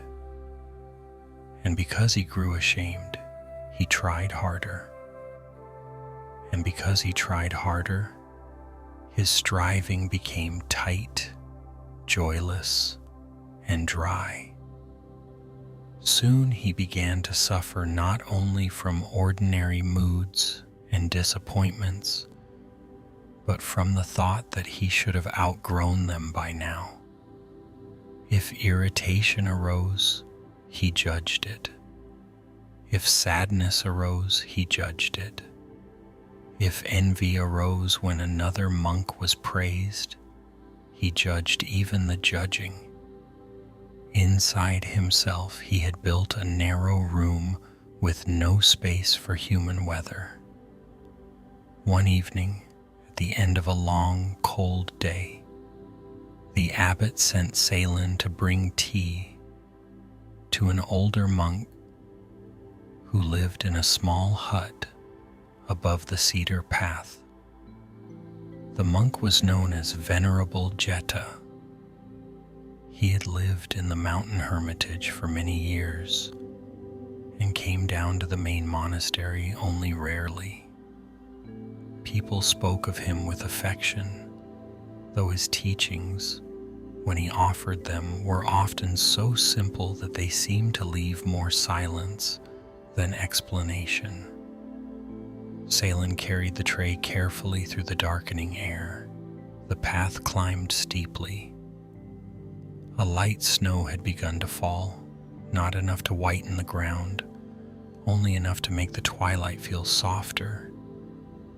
Speaker 1: And because he grew ashamed, he tried harder. And because he tried harder, his striving became tight, joyless, and dry. Soon he began to suffer not only from ordinary moods and disappointments, but from the thought that he should have outgrown them by now. If irritation arose, he judged it. If sadness arose, he judged it. If envy arose when another monk was praised, he judged even the judging. Inside himself, he had built a narrow room with no space for human weather. One evening, at the end of a long, cold day, the abbot sent Salin to bring tea to an older monk who lived in a small hut above the cedar path. The monk was known as Venerable Jetta. He had lived in the mountain hermitage for many years and came down to the main monastery only rarely. People spoke of him with affection, though his teachings, when he offered them, were often so simple that they seemed to leave more silence than explanation. Salin carried the tray carefully through the darkening air. The path climbed steeply. A light snow had begun to fall, not enough to whiten the ground, only enough to make the twilight feel softer.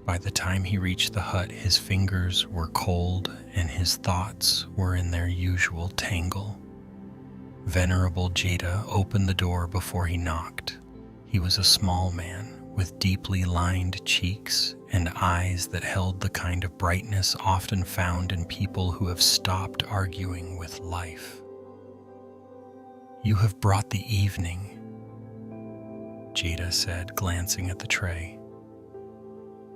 Speaker 1: By the time he reached the hut, his fingers were cold and his thoughts were in their usual tangle. Venerable Jetta opened the door before he knocked. He was a small man with deeply lined cheeks and eyes that held the kind of brightness often found in people who have stopped arguing with life. "You have brought the evening," Jetta said, glancing at the tray.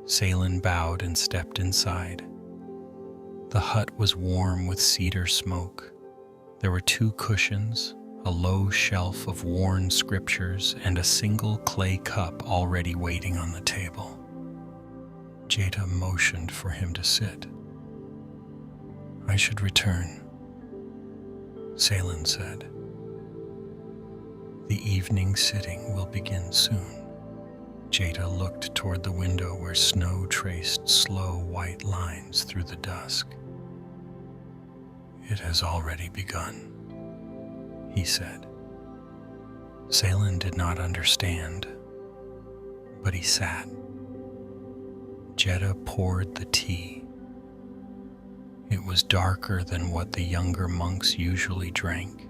Speaker 1: Salin bowed and stepped inside. The hut was warm with cedar smoke. There were 2 cushions, a low shelf of worn scriptures, and a single clay cup already waiting on the table. Jada motioned for him to sit. "I should return," Salen said. "The evening sitting will begin soon." Jada looked toward the window where snow traced slow white lines through the dusk. "It has already begun," he said. Salen did not understand, but he sat. Jada poured the tea. It was darker than what the younger monks usually drank,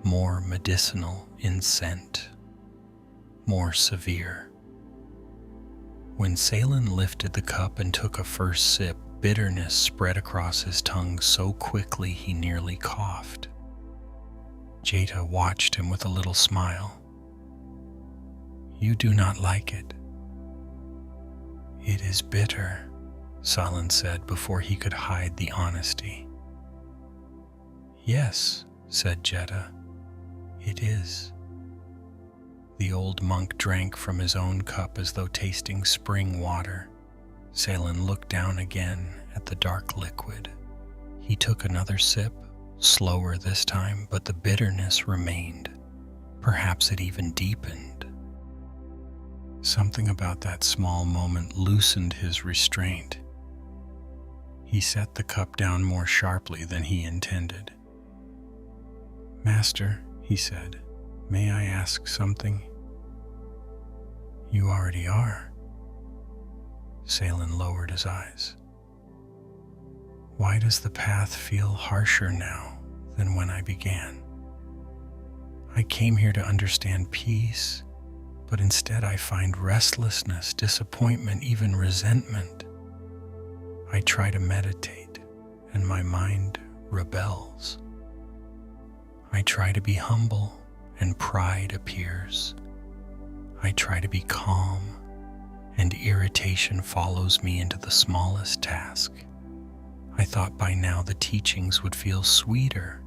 Speaker 1: more medicinal in scent, more severe. When Salen lifted the cup and took a first sip, bitterness spread across his tongue so quickly he nearly coughed. Jada watched him with a little smile. "You do not like it." "It is bitter," Salen said before he could hide the honesty. "Yes," said Jada, "it is." The old monk drank from his own cup as though tasting spring water. Salen looked down again at the dark liquid. He took another sip, slower this time, but the bitterness remained. Perhaps it even deepened. Something about that small moment loosened his restraint. He set the cup down more sharply than he intended. "Master," he said, "may I ask something?" "You already are." Salen lowered his eyes. "Why does the path feel harsher now than when I began? I came here to understand peace, but instead I find restlessness, disappointment, even resentment. I try to meditate, and my mind rebels. I try to be humble, and pride appears. I try to be calm, and irritation follows me into the smallest task. I thought by now the teachings would feel sweeter.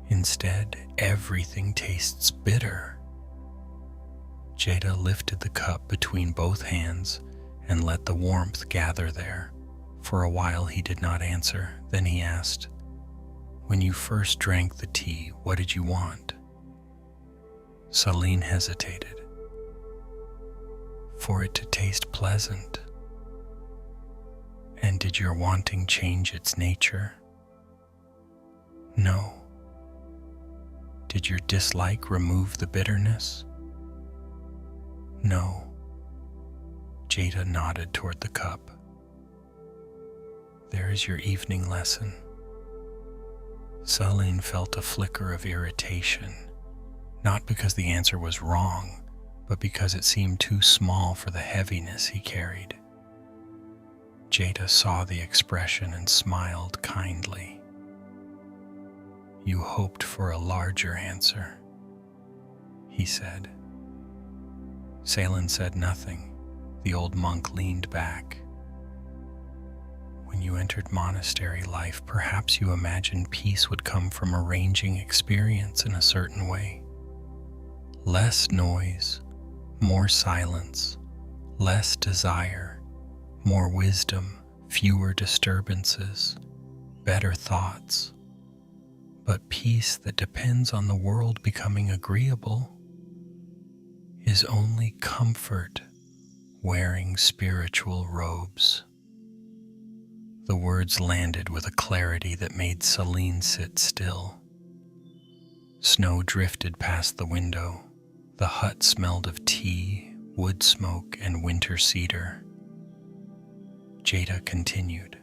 Speaker 1: Instead, everything tastes bitter." Jada lifted the cup between both hands and let the warmth gather there. For a while he did not answer. Then he asked, "When you first drank the tea, what did you want?" Salen hesitated. "For it to taste pleasant." "And did your wanting change its nature?" "No." "Did your dislike remove the bitterness?" "No." Jada nodded toward the cup. "There is your evening lesson." Salen felt a flicker of irritation, not because the answer was wrong, but because it seemed too small for the heaviness he carried. Jada saw the expression and smiled kindly. "You hoped for a larger answer," he said. Salen said nothing. The old monk leaned back. "When you entered monastery life, perhaps you imagined peace would come from arranging experience in a certain way. Less noise, more silence, less desire, more wisdom, fewer disturbances, better thoughts. But peace that depends on the world becoming agreeable is only comfort wearing spiritual robes." The words landed with a clarity that made Salen sit still. Snow drifted past the window. The hut smelled of tea, wood smoke, and winter cedar. Jada continued,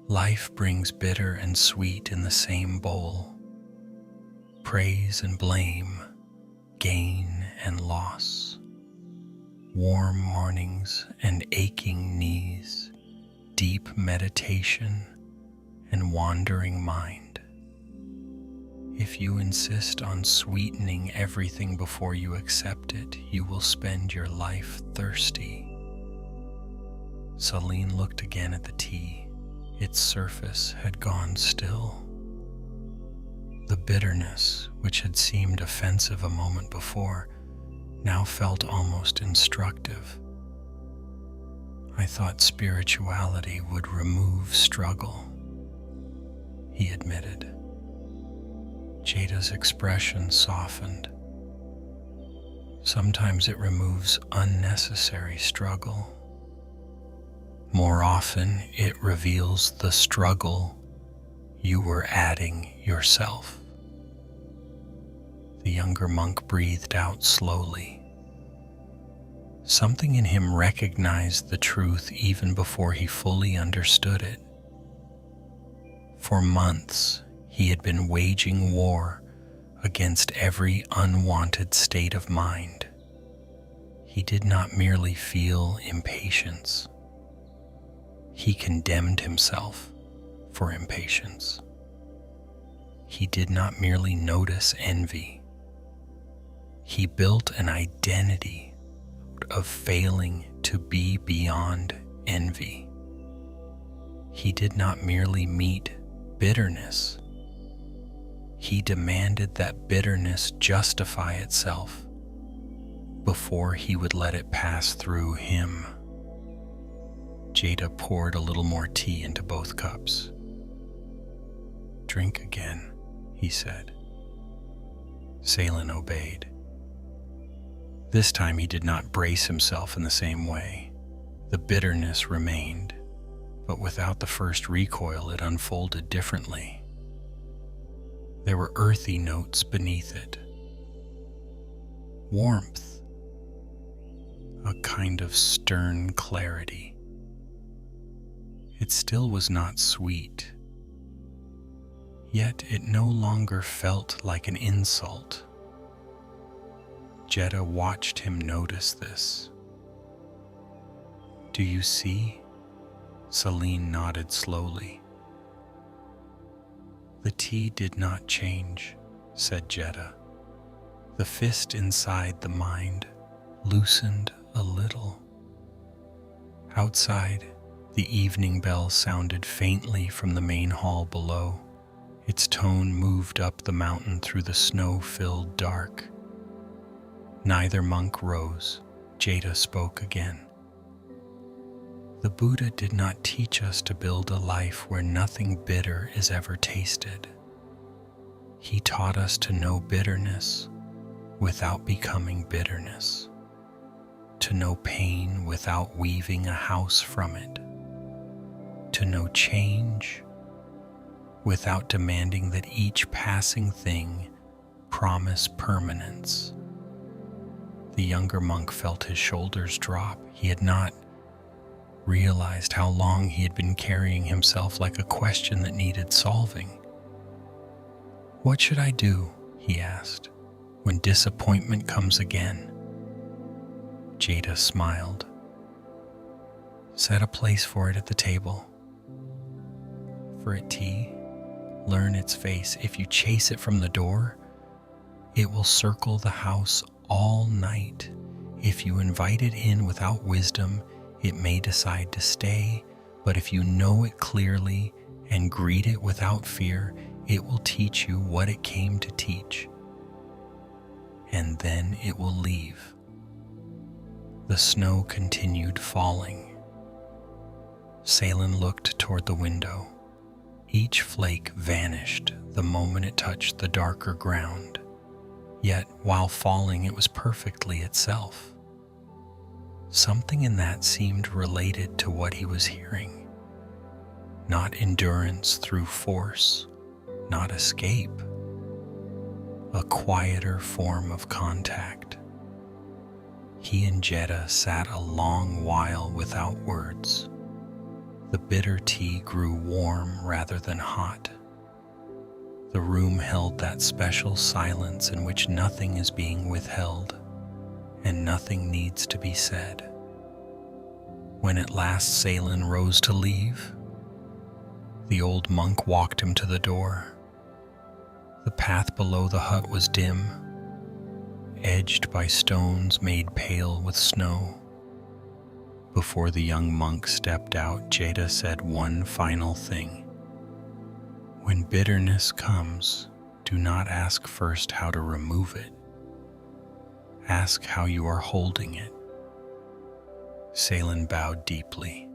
Speaker 1: "Life brings bitter and sweet in the same bowl. Praise and blame, gain and loss. Warm mornings and aching knees, deep meditation and wandering mind. If you insist on sweetening everything before you accept it, you will spend your life thirsty." Salen looked again at the tea. Its surface had gone still. The bitterness, which had seemed offensive a moment before, now felt almost instructive. I thought spirituality would remove struggle, he admitted. Jada's expression softened. Sometimes it removes unnecessary struggle. More often, it reveals the struggle you were adding yourself. The younger monk breathed out slowly. Something in him recognized the truth even before he fully understood it. For months, he had been waging war against every unwanted state of mind. He did not merely feel impatience. He condemned himself for impatience. He did not merely notice envy. He built an identity of failing to be beyond envy. He did not merely meet bitterness. He demanded that bitterness justify itself before he would let it pass through him. Jada poured a little more tea into both cups. "Drink again," he said. Salen obeyed. This time he did not brace himself in the same way. The bitterness remained, but without the first recoil it unfolded differently. There were earthy notes beneath it. Warmth. A kind of stern clarity. It still was not sweet. Yet it no longer felt like an insult. Jada watched him notice this. "Do you see?" Celine nodded slowly. "The tea did not change," said Jada. The fist inside the mind loosened a little. Outside, the evening bell sounded faintly from the main hall below. Its tone moved up the mountain through the snow-filled dark. Neither monk rose. Jada spoke again. "The Buddha did not teach us to build a life where nothing bitter is ever tasted. He taught us to know bitterness without becoming bitterness, to know pain without weaving a house from it, to know change without demanding that each passing thing promise permanence." The younger monk felt his shoulders drop. He had not realized how long he had been carrying himself like a question that needed solving. "What should I do," he asked, "when disappointment comes again?" Jada smiled. "Set a place for it at the table. For it tea, learn its face. If you chase it from the door, it will circle the house all night. If you invite it in without wisdom, it may decide to stay, but if you know it clearly and greet it without fear, it will teach you what it came to teach, and then it will leave." The snow continued falling. Salen looked toward the window. Each flake vanished the moment it touched the darker ground. Yet, while falling, it was perfectly itself. Something in that seemed related to what he was hearing. Not endurance through force, not escape. A quieter form of contact. He and Jada sat a long while without words. The bitter tea grew warm rather than hot. The room held that special silence in which nothing is being withheld and nothing needs to be said. When at last Salen rose to leave, the old monk walked him to the door. The path below the hut was dim, edged by stones made pale with snow. Before the young monk stepped out, Jada said one final thing. "When bitterness comes, do Do not ask first how to remove it. Ask how you are holding it. Salen bowed deeply.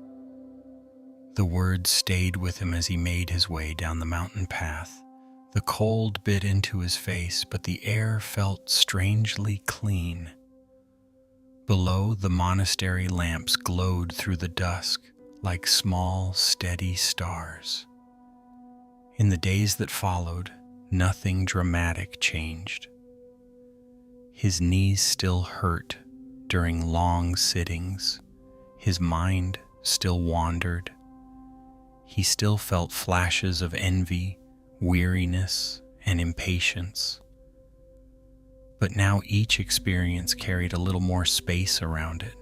Speaker 1: The words stayed with him as he made his way down the mountain path. The cold bit into his face, but the air felt strangely clean. Below, the monastery lamps glowed through the dusk like small, steady stars. In the days that followed, nothing dramatic changed. His knees still hurt during long sittings. His mind still wandered. He still felt flashes of envy, weariness, and impatience. But now each experience carried a little more space around it.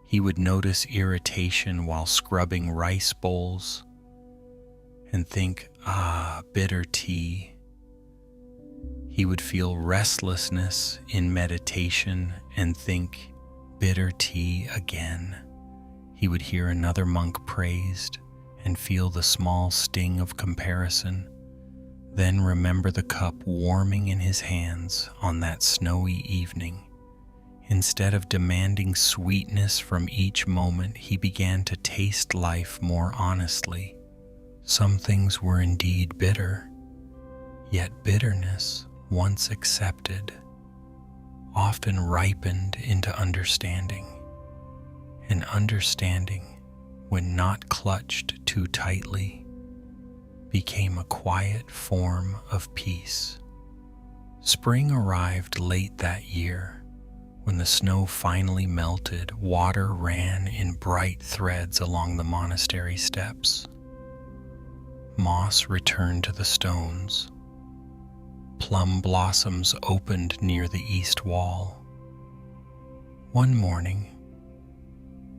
Speaker 1: He would notice irritation while scrubbing rice bowls and think, bitter tea. He would feel restlessness in meditation and think, bitter tea again. He would hear another monk praised and feel the small sting of comparison, then remember the cup warming in his hands on that snowy evening. Instead of demanding sweetness from each moment, he began to taste life more honestly. Some things were indeed bitter, yet bitterness, once accepted, often ripened into understanding. And understanding, when not clutched too tightly, became a quiet form of peace. Spring arrived late that year. When the snow finally melted, water ran in bright threads along the monastery steps. Moss returned to the stones. Plum blossoms opened near the east wall. One morning,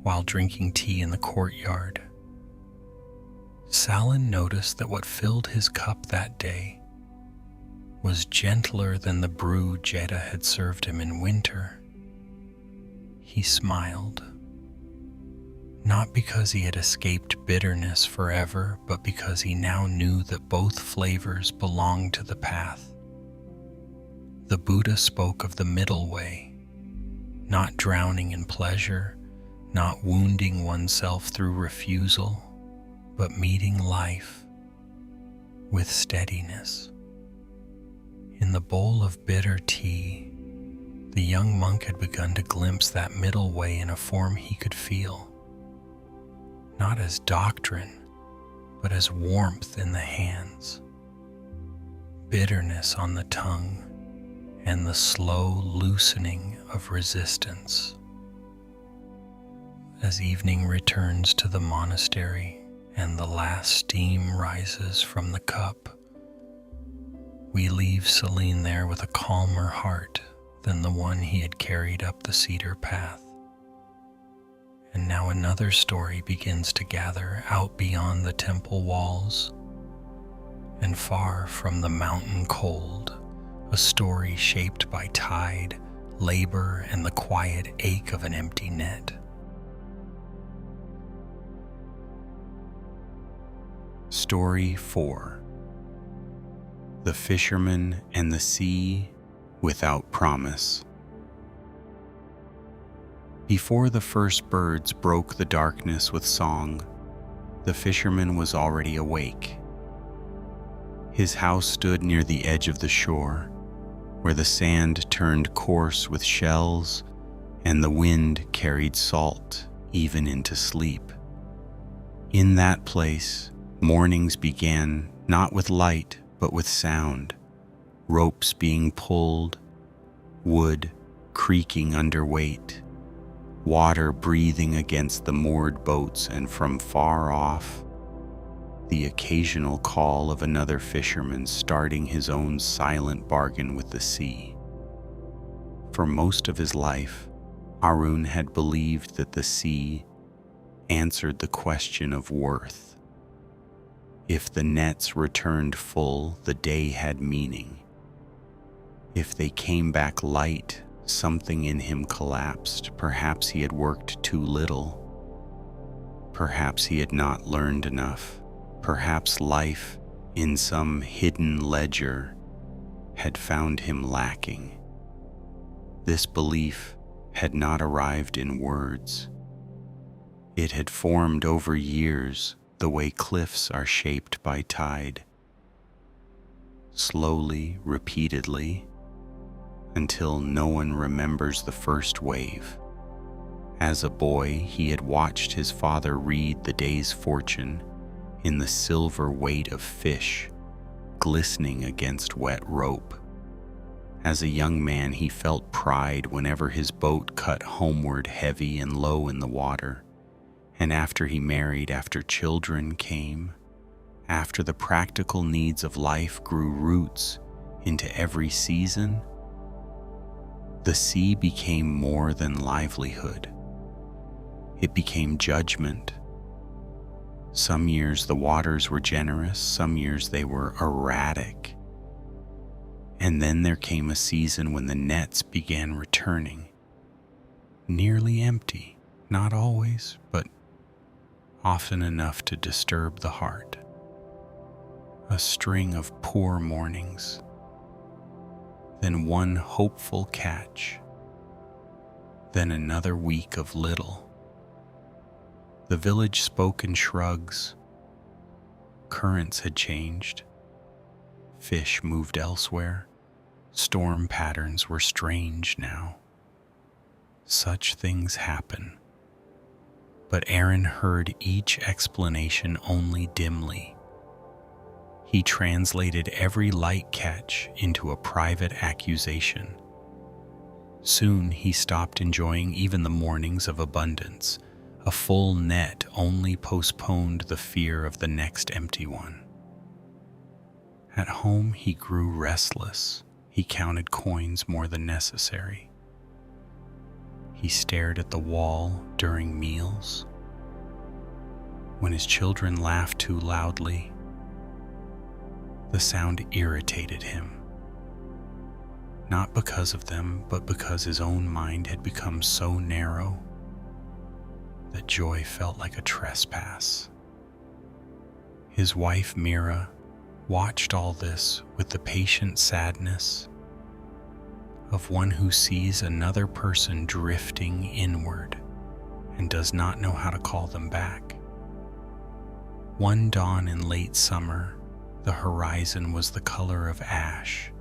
Speaker 1: while drinking tea in the courtyard, Salen noticed that what filled his cup that day was gentler than the brew Jetta had served him in winter. He smiled, not because he had escaped bitterness forever, but because he now knew that both flavors belonged to the path. The Buddha spoke of the middle way, not drowning in pleasure, not wounding oneself through refusal, but meeting life with steadiness. In the bowl of bitter tea, the young monk had begun to glimpse that middle way in a form he could feel, not as doctrine, but as warmth in the hands, bitterness on the tongue, and the slow loosening of resistance. As evening returns to the monastery and the last steam rises from the cup, we leave Celine there with a calmer heart than the one he had carried up the cedar path. And now another story begins to gather out beyond the temple walls and far from the mountain cold, a story shaped by tide, labor, and the quiet ache of an empty net. Story 4. The Fisherman and the Sea Without Promise. Before the first birds broke the darkness with song, the fisherman was already awake. His house stood near the edge of the shore, where the sand turned coarse with shells and the wind carried salt even into sleep. In that place, mornings began not with light but with sound, ropes being pulled, wood creaking under weight, water breathing against the moored boats, and from far off, the occasional call of another fisherman starting his own silent bargain with the sea. For most of his life, Arun had believed that the sea answered the question of worth. If the nets returned full, the day had meaning. If they came back light, something in him collapsed. Perhaps he had worked too little. Perhaps he had not learned enough. Perhaps life
Speaker 2: in some hidden ledger, had found him lacking. This belief had not arrived in words. It had formed over years the way cliffs are shaped by tide. Slowly, repeatedly, until no one remembers the first wave. As a boy, he had watched his father read the day's fortune in the silver weight of fish glistening against wet rope. As a young man, he felt pride whenever his boat cut homeward heavy and low in the water. And after he married, after children came, after the practical needs of life grew roots into every season, the sea became more than livelihood. It became judgment. Some years the waters were generous, some years they were erratic. And then there came a season when the nets began returning, nearly empty, not always, but often enough to disturb the heart. A string of poor mornings, then one hopeful catch, then another week of little. The village spoke in shrugs. Currents had changed. Fish moved elsewhere. Storm patterns were strange now. Such things happen. But Aaron heard each explanation only dimly. He translated every light catch into a private accusation. Soon he stopped enjoying even the mornings of abundance. A full net only postponed the fear of the next empty one. At home he grew restless. He counted coins more than necessary. He stared at the wall during meals. When his children laughed too loudly, the sound irritated him. Not because of them, but because his own mind had become so narrow that joy felt like a trespass. His wife, Mira, watched all this with the patient sadness of one who sees another person drifting inward and does not know how to call them back. One dawn in late summer, the horizon was the color of ash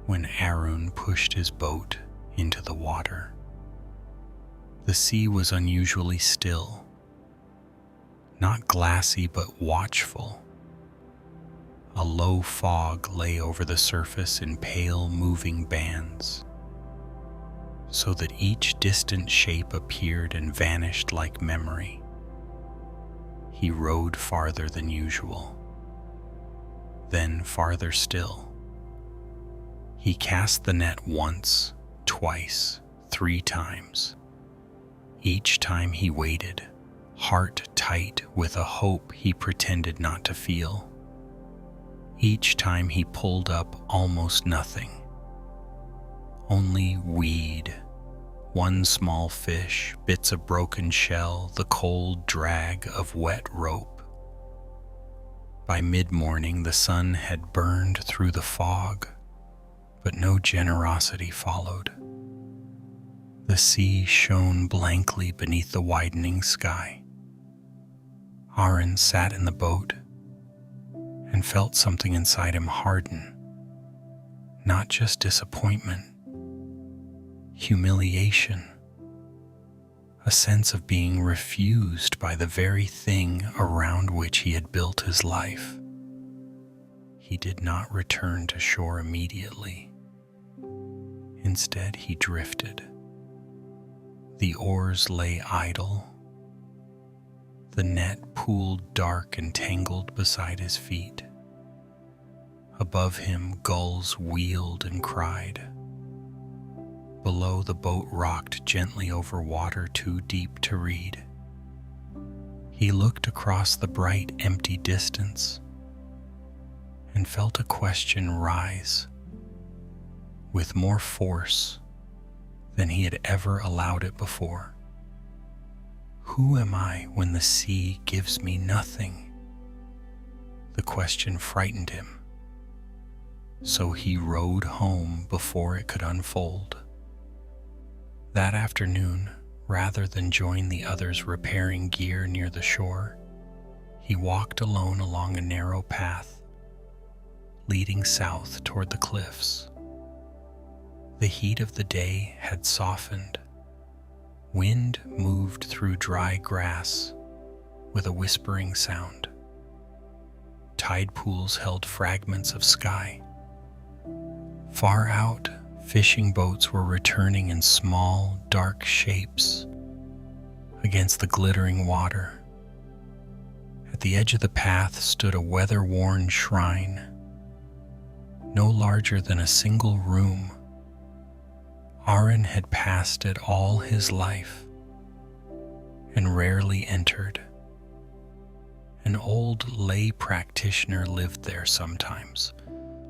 Speaker 2: when Aaron pushed his boat into the water. The sea was unusually still, not glassy but watchful. A low fog lay over the surface in pale moving bands, so that each distant shape appeared and vanished like memory. He rowed farther than usual, then farther still. He cast the net once, twice, 3 times. Each time he waited, heart tight with a hope he pretended not to feel. Each time he pulled up almost nothing. Only weed, one small fish, bits of broken shell, the cold drag of wet rope. By mid-morning the sun had burned through the fog, but no generosity followed. The sea shone blankly beneath the widening sky. Aaron sat in the boat and felt something inside him harden. Not just disappointment, humiliation, a sense of being refused by the very thing around which he had built his life. He did not return to shore immediately. Instead, he drifted. The oars lay idle. The net pooled dark and tangled beside his feet. Above him, gulls wheeled and cried. Below, the boat rocked gently over water too deep to read. He looked across the bright, empty distance and felt a question rise with more force than he had ever allowed it before. Who am I when the sea gives me nothing?
Speaker 1: The question frightened him, so he rode home before it could unfold. That afternoon, rather than join the others repairing gear near the shore, he walked alone along a narrow path leading south toward the cliffs. The heat of the day had softened. Wind moved through dry grass with a whispering sound. Tide pools held fragments of sky. Far out, fishing boats were returning in small, dark shapes against the glittering water. At the edge of the path stood a weather-worn shrine, no larger than a single room. Aaron had passed it all his life and rarely entered. An old lay practitioner lived there sometimes,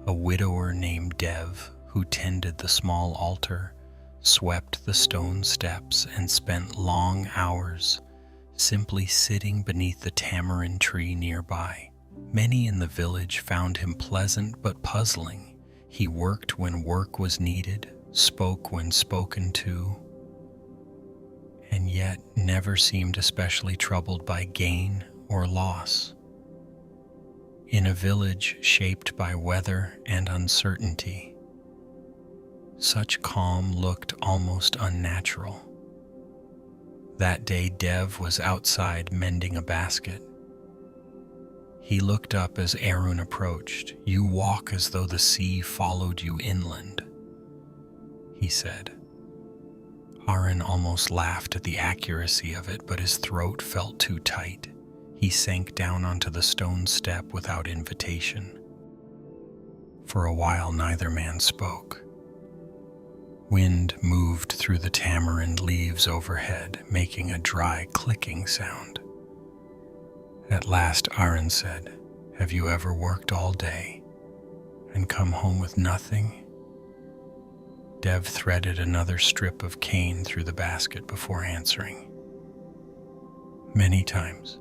Speaker 1: a widower named Dev, who tended the small altar, swept the stone steps, and spent long hours simply sitting beneath the tamarind tree nearby. Many in the village found him pleasant but puzzling. He worked when work was needed, spoke when spoken to, and yet never seemed especially troubled by gain or loss. In a village shaped by weather and uncertainty, such calm looked almost unnatural. That day Dev was outside mending a basket. He looked up as Arun approached. "You walk as though the sea followed you inland," he said. Aaron almost laughed at the accuracy of it, but his throat felt too tight. He sank down onto the stone step without invitation. For a while, neither man spoke. Wind moved through the tamarind leaves overhead, making a dry clicking sound. At last, Aaron said, "Have you ever worked all day and come home with nothing?" Dev threaded another strip of cane through the basket before answering. "Many times."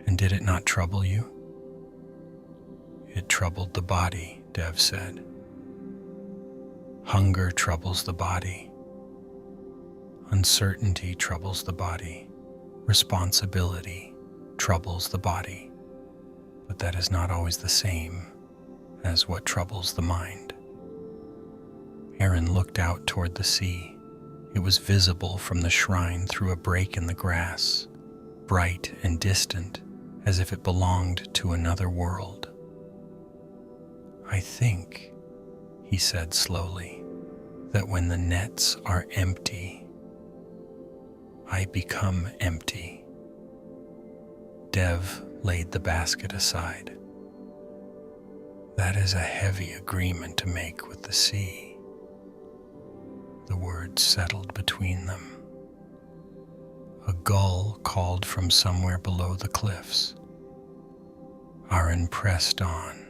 Speaker 1: "And did it not trouble you?" "It troubled the body," Dev said. "Hunger troubles the body. Uncertainty troubles the body. Responsibility troubles the body. But that is not always the same as what troubles the mind." Aaron looked out toward the sea. It was visible from the shrine through a break in the grass, bright and distant, as if it belonged to another world. "I think," he said slowly, "that when the nets are empty, I become empty." Dev laid the basket aside. "That is a heavy agreement to make with the sea." The words settled between them. A gull called from somewhere below the cliffs. Aaron pressed on,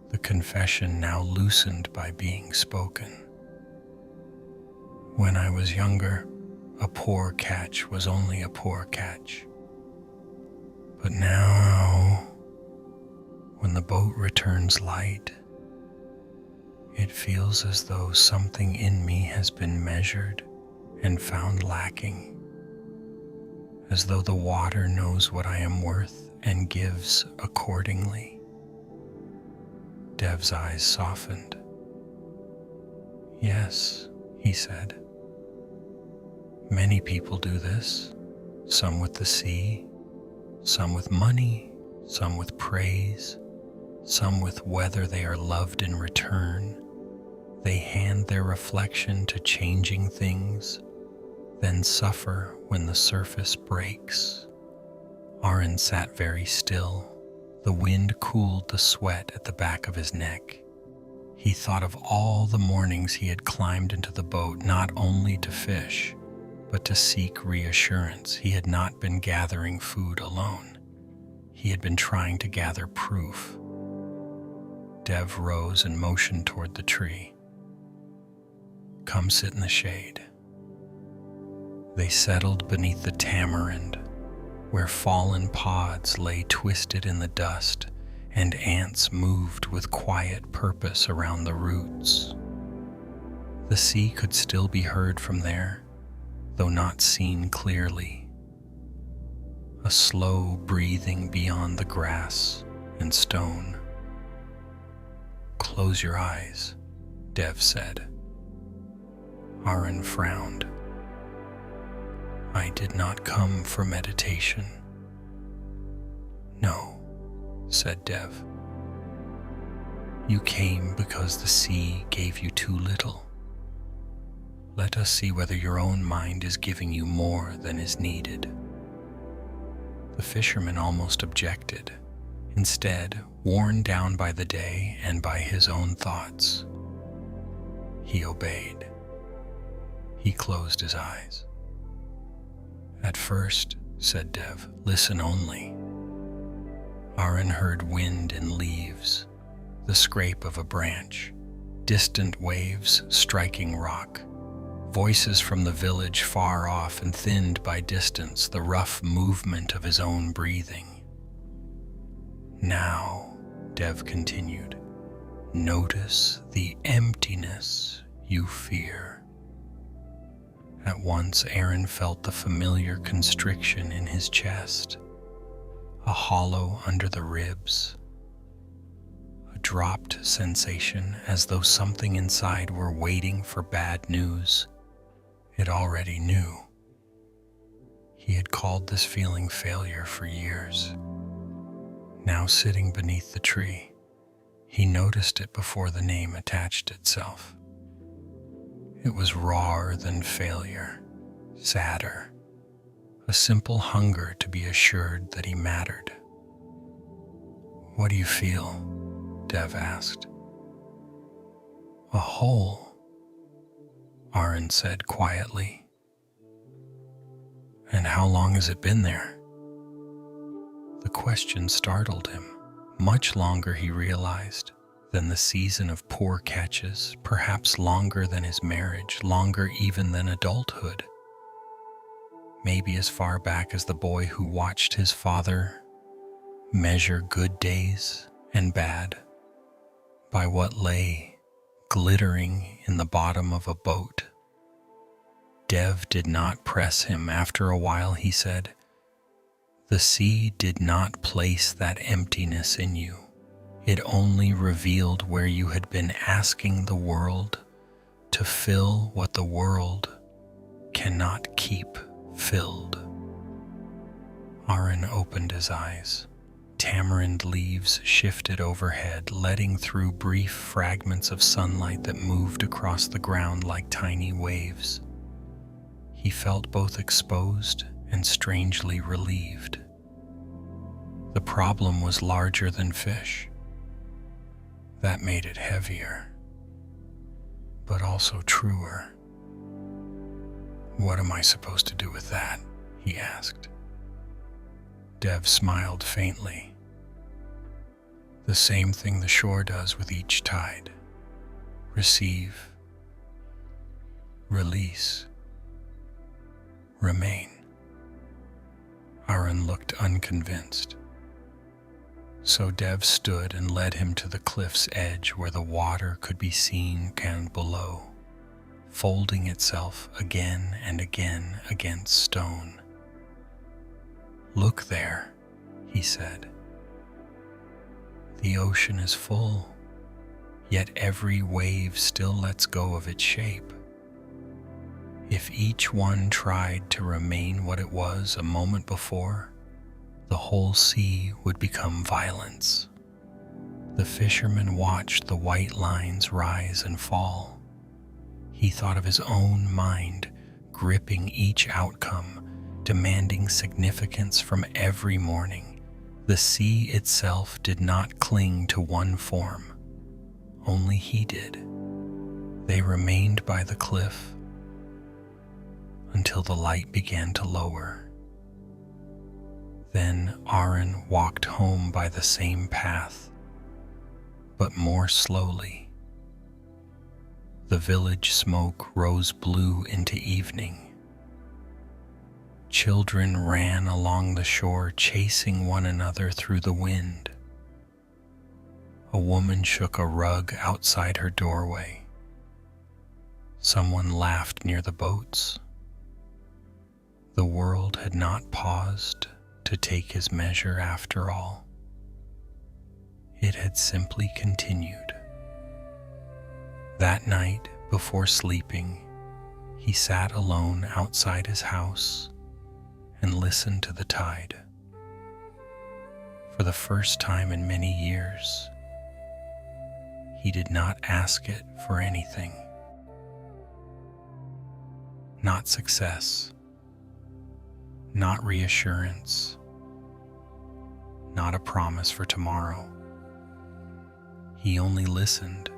Speaker 1: the confession now loosened by being spoken. "When I was younger, a poor catch was only a poor catch. But now, when the boat returns light, it feels as though something in me has been measured and found lacking, as though the water knows what I am worth and gives accordingly." Dev's eyes softened. "Yes," he said. "Many people do this, some with the sea, some with money, some with praise, some with whether they are loved in return. They hand their reflection to changing things, then suffer when the surface breaks." Aaron sat very still. The wind cooled the sweat at the back of his neck. He thought of all the mornings he had climbed into the boat not only to fish, but to seek reassurance. He had not been gathering food alone. He had been trying to gather proof. Dev rose and motioned toward the tree. "Come sit in the shade." They settled beneath the tamarind, where fallen pods lay twisted in the dust and ants moved with quiet purpose around the roots. The sea could still be heard from there, though not seen clearly. A slow breathing beyond the grass and stone. "Close your eyes," Dev said. Aaron frowned. "I did not come for meditation." "No," said Dev. "You came because the sea gave you too little. Let us see whether your own mind is giving you more than is needed." The fisherman almost objected, instead worn down by the day and by his own thoughts. He obeyed. He closed his eyes. "At first," said Dev, "listen only." Aaron heard wind in leaves, the scrape of a branch, distant waves striking rock, voices from the village far off and thinned by distance, the rough movement of his own breathing. "Now," Dev continued, "notice the emptiness you fear." At once Aaron felt the familiar constriction in his chest, a hollow under the ribs, a dropped sensation as though something inside were waiting for bad news it already knew. He had called this feeling failure for years. Now sitting beneath the tree, he noticed it before the name attached itself. It was rawer than failure, sadder, a simple hunger to be assured that he mattered. "What do you feel?" Dev asked. "A hole," Aaron said quietly. "And how long has it been there?" The question startled him. Much longer, he realized, than the season of poor catches, perhaps longer than his marriage, longer even than adulthood. Maybe as far back as the boy who watched his father measure good days and bad by what lay glittering in the bottom of a boat. Dev did not press him. After a while he said, "The sea did not place that emptiness in you. It only revealed where you had been asking the world to fill what the world cannot keep filled." Aaron opened his eyes. Tamarind leaves shifted overhead, letting through brief fragments of sunlight that moved across the ground like tiny waves. He felt both exposed and strangely relieved. The problem was larger than fish. That made it heavier, but also truer. "What am I supposed to do with that?" he asked. Dev smiled faintly. "The same thing the shore does with each tide. Receive, release, remain." Aaron looked unconvinced. So Dev stood and led him to the cliff's edge where the water could be seen down below, folding itself again and again against stone. "Look there," he said. "The ocean is full, yet every wave still lets go of its shape. If each one tried to remain what it was a moment before, the whole sea would become violence." The fisherman watched the white lines rise and fall. He thought of his own mind gripping each outcome, demanding significance from every morning. The sea itself did not cling to one form. Only he did. They remained by the cliff until the light began to lower. Then Aaron walked home by the same path, but more slowly. The village smoke rose blue into evening. Children ran along the shore, chasing one another through the wind. A woman shook a rug outside her doorway. Someone laughed near the boats. The world had not paused to take his measure after all. It had simply continued. That night, before sleeping, he sat alone outside his house and listened to the tide. For the first time in many years, he did not ask it for anything. Not success, not reassurance, not a promise for tomorrow. He only listened.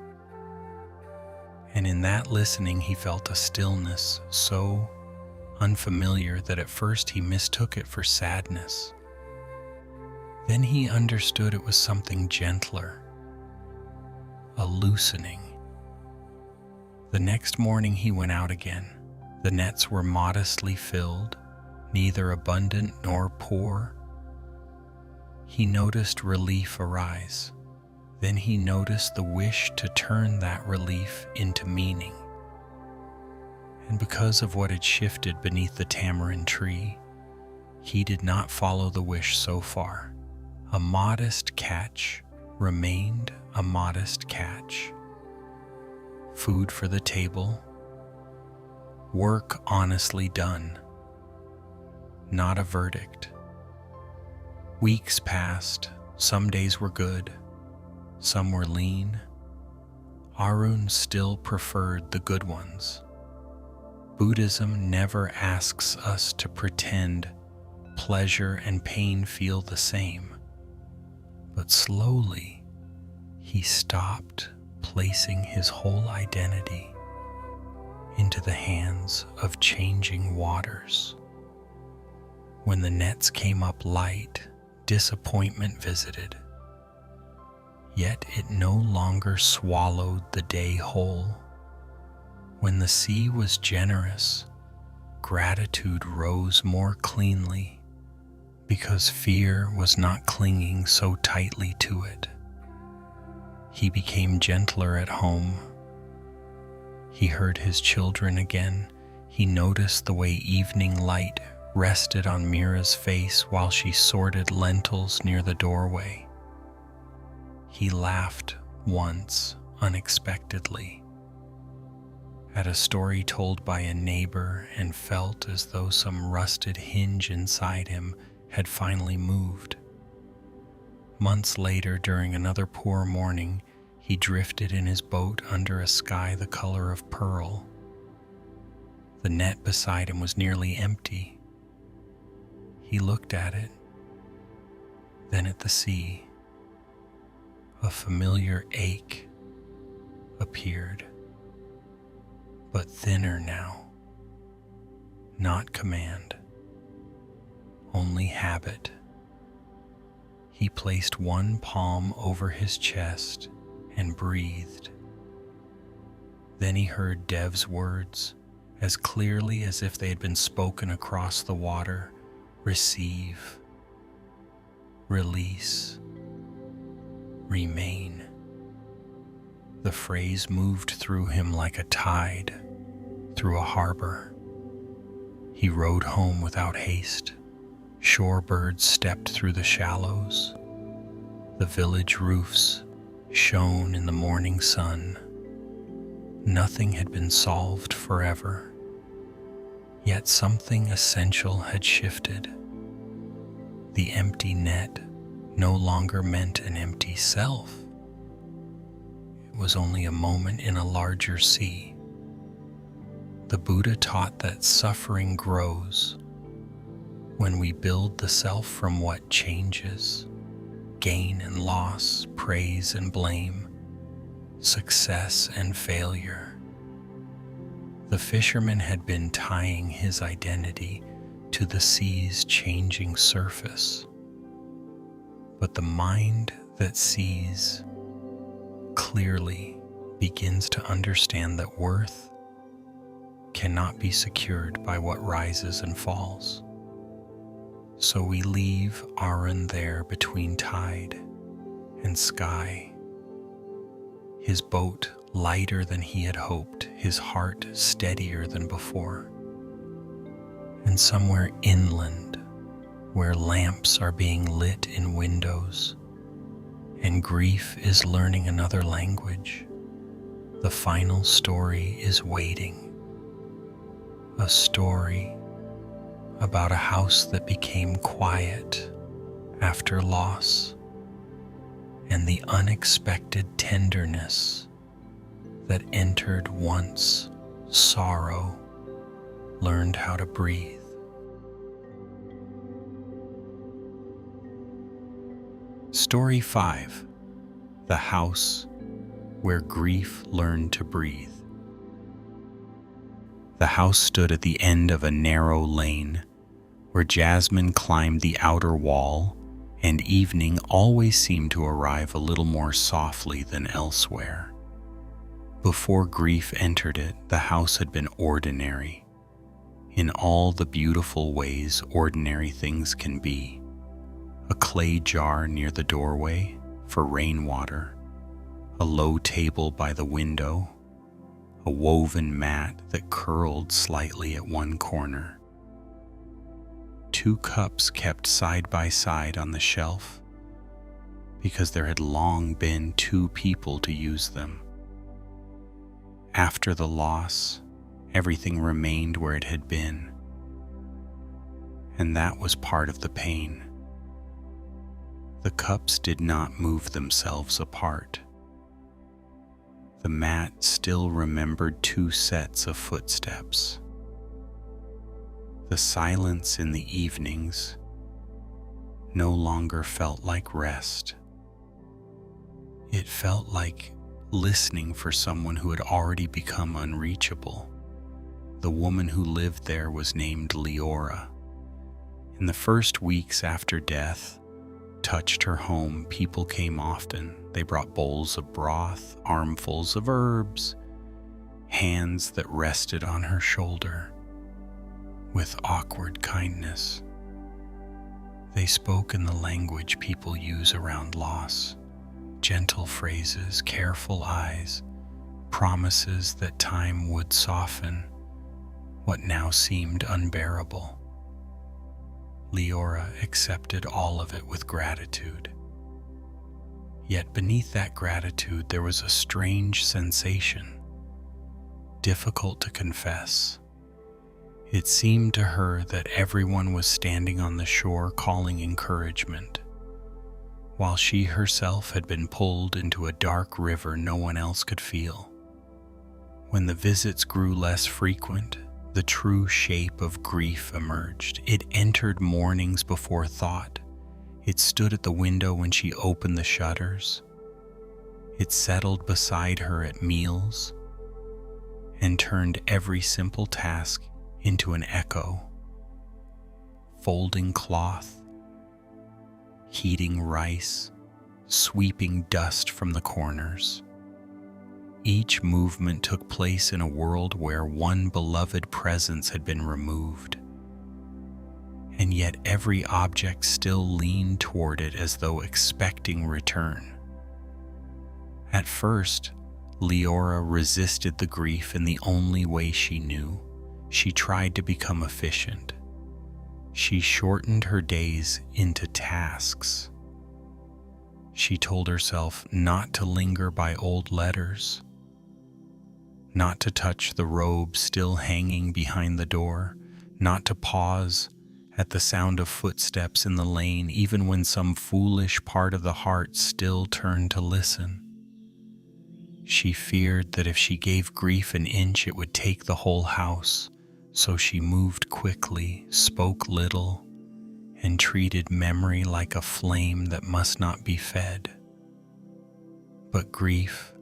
Speaker 1: And in that listening, he felt a stillness so unfamiliar that at first he mistook it for sadness. Then he understood it was something gentler, a loosening. The next morning he went out again. The nets were modestly filled, neither abundant nor poor. He noticed relief arise. Then he noticed the wish to turn that relief into meaning. And because of what had shifted beneath the tamarind tree, he did not follow the wish so far. A modest catch remained a modest catch. Food for the table, work honestly done, not a verdict. Weeks passed, some days were good, some were lean. Arun still preferred the good ones. Buddhism never asks us to pretend pleasure and pain feel the same, but slowly he stopped placing his whole identity into the hands of changing waters. When the nets came up light, disappointment visited. Yet it no longer swallowed the day whole. When the sea was generous, gratitude rose more cleanly because fear was not clinging so tightly to it. He became gentler at home. He heard his children again. He noticed the way evening light rested on Mira's face while she sorted lentils near the doorway. He laughed once unexpectedly at a story told by a neighbor and felt as though some rusted hinge inside him had finally moved. Months later, during another poor morning, he drifted in his boat under a sky the color of pearl. The net beside him was nearly empty. He looked at it, then at the sea. A familiar ache appeared, but thinner now. Not command, only habit. He placed one palm over his chest and breathed. Then he heard Dev's words, as clearly as if they had been spoken across the water. Receive, release, remain. The phrase moved through him like a tide through a harbor. He rowed home without haste. Shorebirds stepped through the shallows. The village roofs shone in the morning sun. Nothing had been solved forever, yet something essential had shifted. The empty net no longer meant an empty self. It was only a moment in a larger sea. The Buddha taught that suffering grows when we build the self from what changes, gain and loss, praise and blame, success and failure. The fisherman had been tying his identity to the sea's changing surface. But the mind that sees clearly begins to understand that worth cannot be secured by what rises and falls. So we leave Aaron there between tide and sky, his boat lighter than he had hoped, his heart steadier than before. And somewhere inland, where lamps are being lit in windows and grief is learning another language, the final story is waiting. A story about a house that became quiet after loss, and the unexpected tenderness that entered once sorrow learned how to breathe. Story 5. The House Where Grief Learned to Breathe. The house stood at the end of a narrow lane where Jasmine climbed the outer wall, and evening always seemed to arrive a little more softly than elsewhere. Before grief entered it, the house had been ordinary, in all the beautiful ways ordinary things can be. A clay jar near the doorway for rainwater, a low table by the window, a woven mat that curled slightly at one corner. 2 cups kept side by side on the shelf because there had long been 2 people to use them. After the loss, everything remained where it had been, and that was part of the pain. The cups did not move themselves apart. The mat still remembered 2 sets of footsteps. The silence in the evenings no longer felt like rest. It felt like listening for someone who had already become unreachable. The woman who lived there was named Leora. In the first weeks after death touched her home, people came often. They brought bowls of broth, armfuls of herbs, hands that rested on her shoulder with awkward kindness. They spoke in the language people use around loss, gentle phrases, careful eyes, promises that time would soften what now seemed unbearable. Leora accepted all of it with gratitude. Yet beneath that gratitude there was a strange sensation, difficult to confess. It seemed to her that everyone was standing on the shore calling encouragement, while she herself had been pulled into a dark river no one else could feel. When the visits grew less frequent, the true shape of grief emerged. It entered mornings before thought. It stood at the window when she opened the shutters. It settled beside her at meals and turned every simple task into an echo. Folding cloth, heating rice, sweeping dust from the corners. Each movement took place in a world where one beloved presence had been removed, and yet every object still leaned toward it as though expecting return. At first, Leora resisted the grief in the only way she knew. She tried to become efficient. She shortened her days into tasks. She told herself not to linger by old letters, not to touch the robe still hanging behind the door, not to pause at the sound of footsteps in the lane, even when some foolish part of the heart still turned to listen. She feared that if she gave grief an inch, it would take the whole house, so she moved quickly, spoke little, and treated memory like a flame that must not be fed. But grief,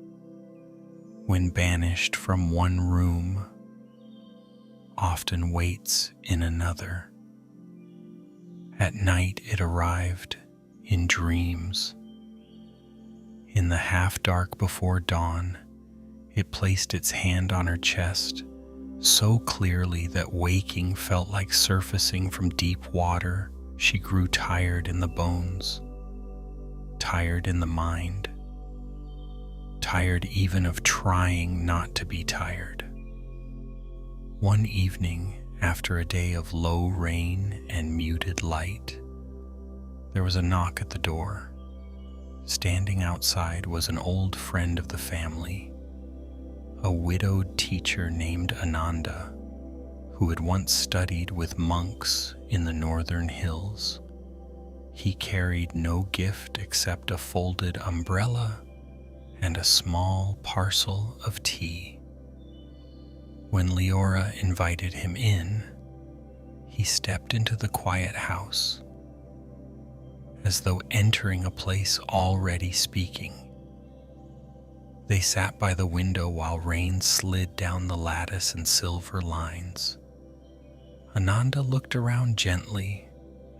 Speaker 1: when banished from one room, often waits in another. At night it arrived in dreams. In the half-dark before dawn, it placed its hand on her chest so clearly that waking felt like surfacing from deep water She grew tired in the bones, tired in the mind, tired even of trying not to be tired. One evening, after a day of low rain and muted light, there was a knock at the door. Standing outside was an old friend of the family, a widowed teacher named Ananda, who had once studied with monks in the northern hills. He carried no gift except a folded umbrella and a small parcel of tea. When Leora invited him in, he stepped into the quiet house, as though entering a place already speaking. They sat by the window while rain slid down the lattice in silver lines. Ananda looked around gently,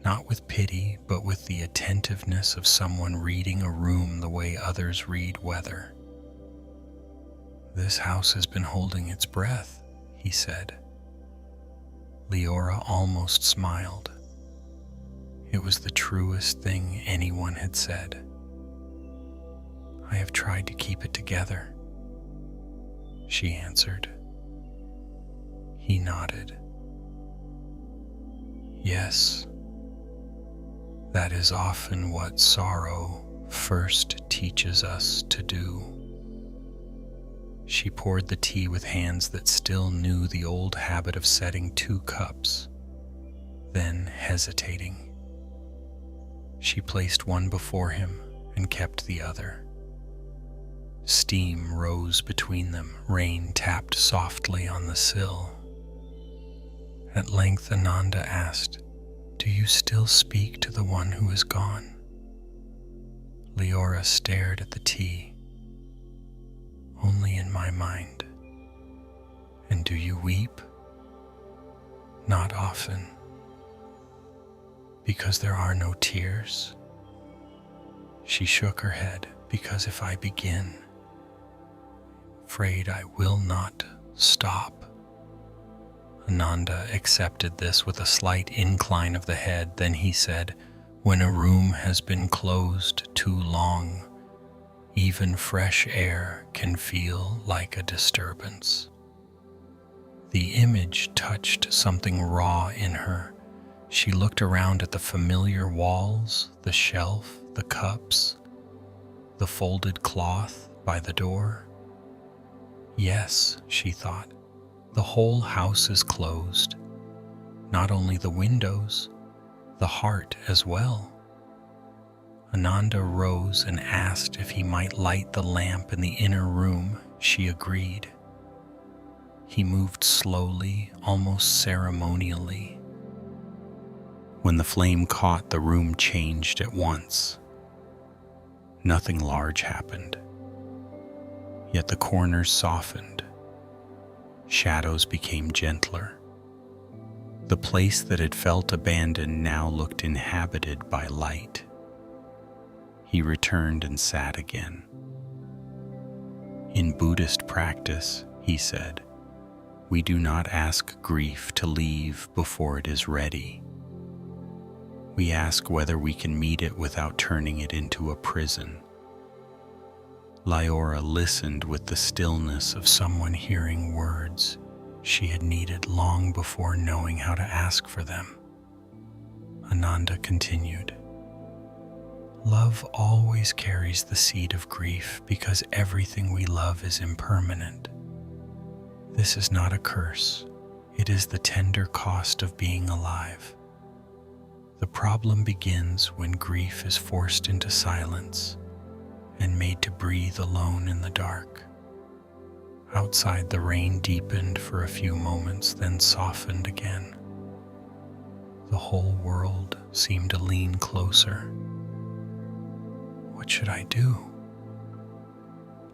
Speaker 1: not with pity, but with the attentiveness of someone reading a room the way others read weather. "This house has been holding its breath," he said. Leora almost smiled. It was the truest thing anyone had said. "I have tried to keep it together," she answered. He nodded. "Yes, that is often what sorrow first teaches us to do." She poured the tea with hands that still knew the old habit of setting 2 cups, then hesitating. She placed one before him and kept the other. Steam rose between them, rain tapped softly on the sill. At length Ananda asked, "Do you still speak to the one who is gone?" Leora stared at the tea. "Only in my mind." "And do you weep?" "Not often." "Because there are no tears?" She shook her head. "Because if I begin, I'm afraid I will not stop." Ananda accepted this with a slight incline of the head. Then he said, "When a room has been closed too long, even fresh air can feel like a disturbance." The image touched something raw in her. She looked around at the familiar walls, the shelf, the cups, the folded cloth by the door. Yes, she thought, the whole house is closed. Not only the windows, the heart as well. Ananda rose and asked if he might light the lamp in the inner room. She agreed. He moved slowly, almost ceremonially. When the flame caught, the room changed at once. Nothing large happened, yet the corners softened. Shadows became gentler. The place that had felt abandoned now looked inhabited by light. He returned and sat again. "In Buddhist practice," he said, "we do not ask grief to leave before it is ready. We ask whether we can meet it without turning it into a prison." Leora listened with the stillness of someone hearing words she had needed long before knowing how to ask for them. Ananda continued, "Love always carries the seed of grief because everything we love is impermanent. This is not a curse. It is the tender cost of being alive. The problem begins when grief is forced into silence and made to breathe alone in the dark." Outside, the rain deepened for a few moments, then softened again. The whole world seemed to lean closer. "What should I do?"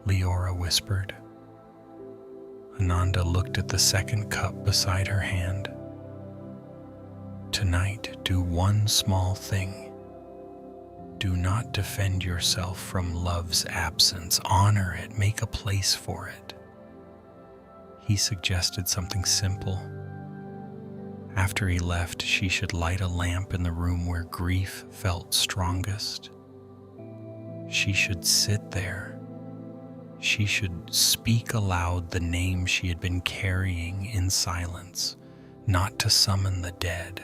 Speaker 1: Leora whispered. Ananda looked at the second cup beside her hand. "Tonight, do one small thing. Do not defend yourself from love's absence. Honor it. Make a place for it." He suggested something simple. After he left, she should light a lamp in the room where grief felt strongest. She should sit there. She should speak aloud the name she had been carrying in silence, not to summon the dead,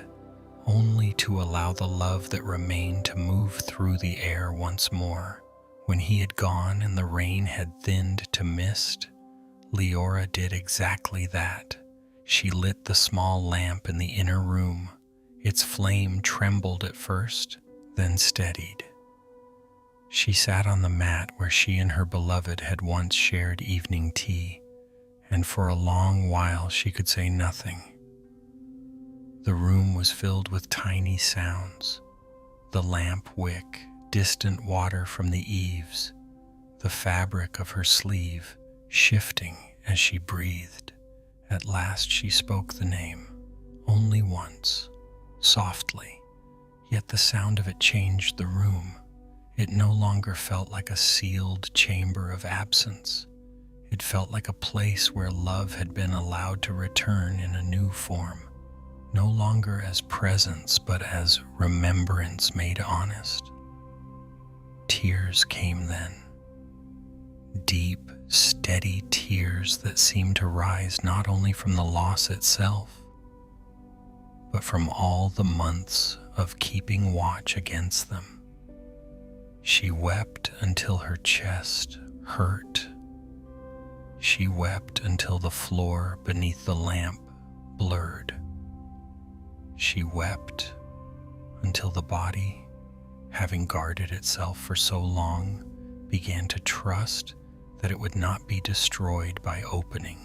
Speaker 1: only to allow the love that remained to move through the air once more. When he had gone and the rain had thinned to mist, Leora did exactly that. She lit the small lamp in the inner room. Its flame trembled at first, then steadied. She sat on the mat where she and her beloved had once shared evening tea, and for a long while she could say nothing. The room was filled with tiny sounds: the lamp wick, distant water from the eaves, the fabric of her sleeve shifting as she breathed. At last she spoke the name, only once, softly, yet the sound of it changed the room. It no longer felt like a sealed chamber of absence. It felt like a place where love had been allowed to return in a new form, no longer as presence but as remembrance made honest. Tears came then, deep, steady tears that seemed to rise not only from the loss itself, but from all the months of keeping watch against them. She wept until her chest hurt. She wept until the floor beneath the lamp blurred. She wept until the body, having guarded itself for so long, began to trust that it would not be destroyed by opening.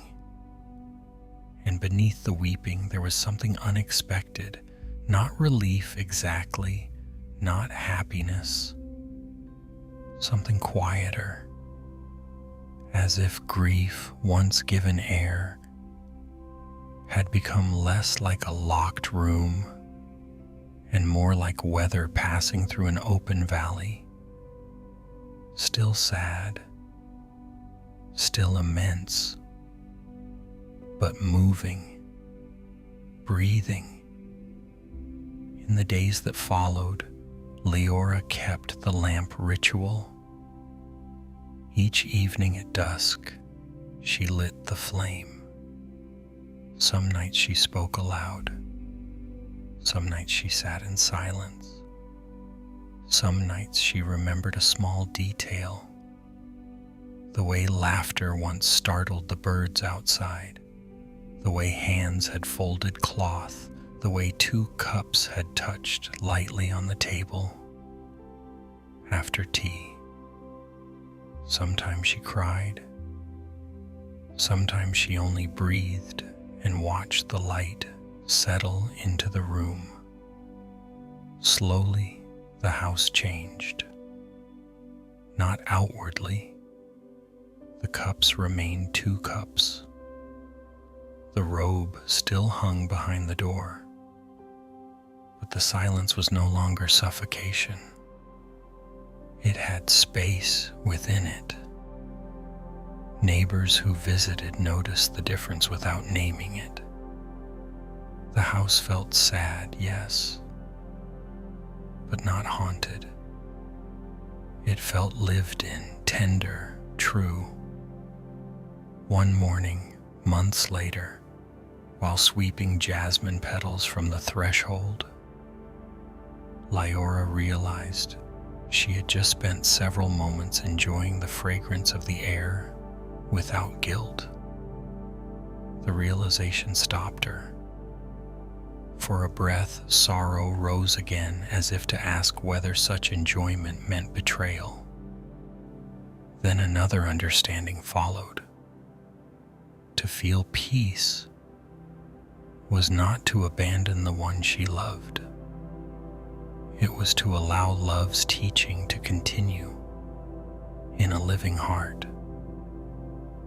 Speaker 1: And beneath the weeping there was something unexpected, not relief exactly, not happiness, something quieter, as if grief, once given air, had become less like a locked room and more like weather passing through an open valley. Still sad, still immense, but moving, breathing. In the days that followed, Leora kept the lamp ritual. Each evening at dusk, she lit the flame. Some nights she spoke aloud. Some nights she sat in silence. Some nights she remembered a small detail: the way laughter once startled the birds outside, the way hands had folded cloth, the way 2 cups had touched lightly on the table after tea. Sometimes she cried. Sometimes she only breathed and watched the light settle into the room. Slowly, the house changed. Not outwardly. The cups remained 2 cups. The robe still hung behind the door, but the silence was no longer suffocation. It had space within it. Neighbors who visited noticed the difference without naming it. The house felt sad, yes, but not haunted. It felt lived in, tender, true. One morning, months later, while sweeping jasmine petals from the threshold, Leora realized she had just spent several moments enjoying the fragrance of the air without guilt. The realization stopped her. For a breath, sorrow rose again, as if to ask whether such enjoyment meant betrayal. Then another understanding followed. To feel peace was not to abandon the one she loved. It was to allow love's teaching to continue in a living heart.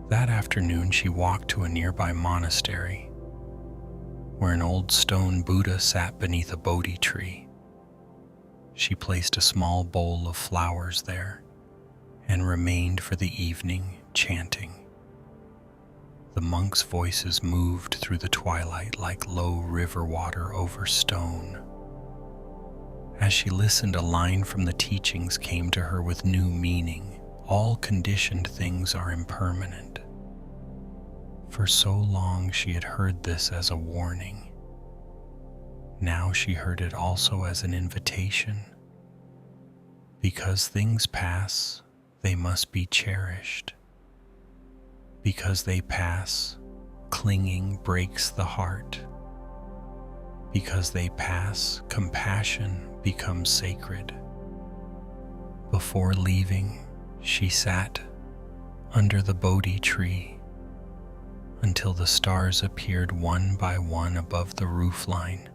Speaker 1: That afternoon she walked to a nearby monastery where an old stone Buddha sat beneath a Bodhi tree. She placed a small bowl of flowers there and remained for the evening chanting. The monks' voices moved through the twilight like low river water over stone. As she listened, a line from the teachings came to her with new meaning. All conditioned things are impermanent. For so long she had heard this as a warning. Now she heard it also as an invitation. Because things pass, they must be cherished. Because they pass, clinging breaks the heart. Because they pass, compassion becomes sacred. Before leaving, she sat under the Bodhi tree until the stars appeared one by one above the roofline.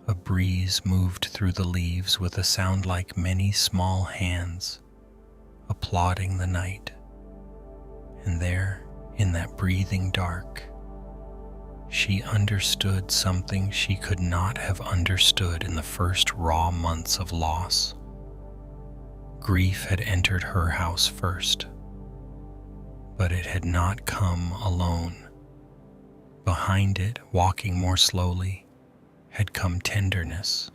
Speaker 1: A breeze moved through the leaves with a sound like many small hands applauding the night. And there, in that breathing dark, she understood something she could not have understood in the first raw months of loss. Grief had entered her house first, but it had not come alone. Behind it, walking more slowly, had come tenderness.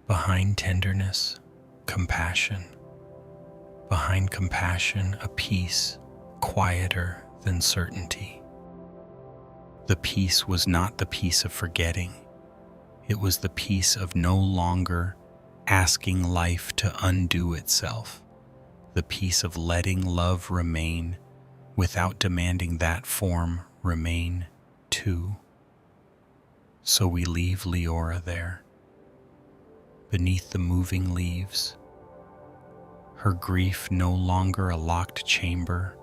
Speaker 1: Behind tenderness, compassion. Behind compassion, a peace quieter than certainty. The peace was not the peace of forgetting. It was the peace of no longer asking life to undo itself. The peace of letting love remain without demanding that form remain too. So we leave Leora there, beneath the moving leaves, her grief no longer a locked chamber,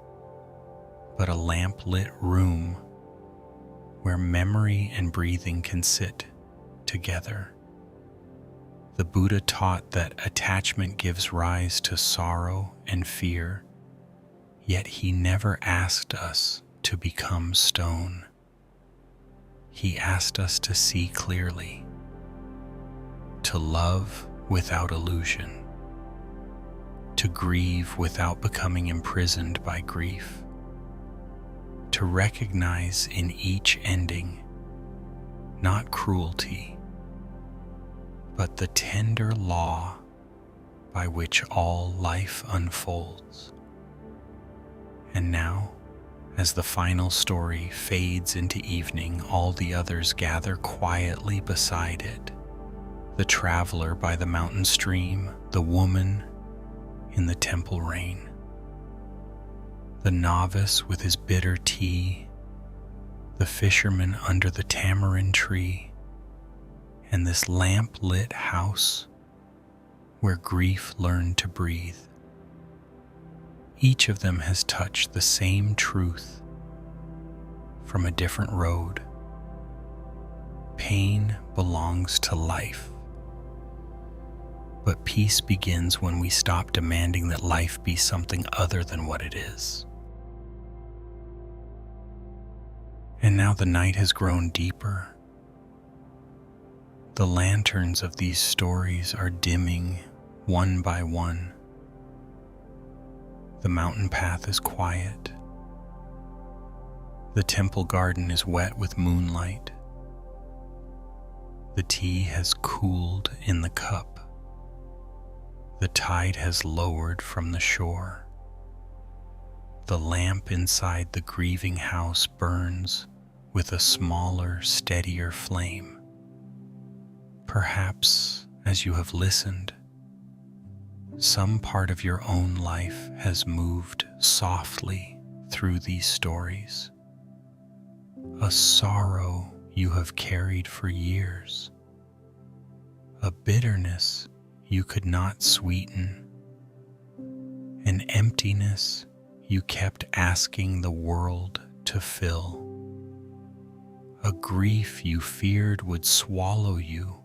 Speaker 1: but a lamp-lit room where memory and breathing can sit together. The Buddha taught that attachment gives rise to sorrow and fear, yet he never asked us to become stone. He asked us to see clearly, to love without illusion, to grieve without becoming imprisoned by grief, to recognize in each ending not cruelty, but the tender law by which all life unfolds. And now, as the final story fades into evening, all the others gather quietly beside it. The traveler by the mountain stream, the woman in the temple rain, the novice with his bitter tea, the fisherman under the tamarind tree, and this lamp-lit house where grief learned to breathe. Each of them has touched the same truth from a different road. Pain belongs to life, but peace begins when we stop demanding that life be something other than what it is. And now the night has grown deeper. The lanterns of these stories are dimming one by one. The mountain path is quiet. The temple garden is wet with moonlight. The tea has cooled in the cup. The tide has lowered from the shore. The lamp inside the grieving house burns with a smaller, steadier flame. Perhaps as you have listened, some part of your own life has moved softly through these stories. A sorrow you have carried for years. A bitterness you could not sweeten. An emptiness you kept asking the world to fill. A grief you feared would swallow you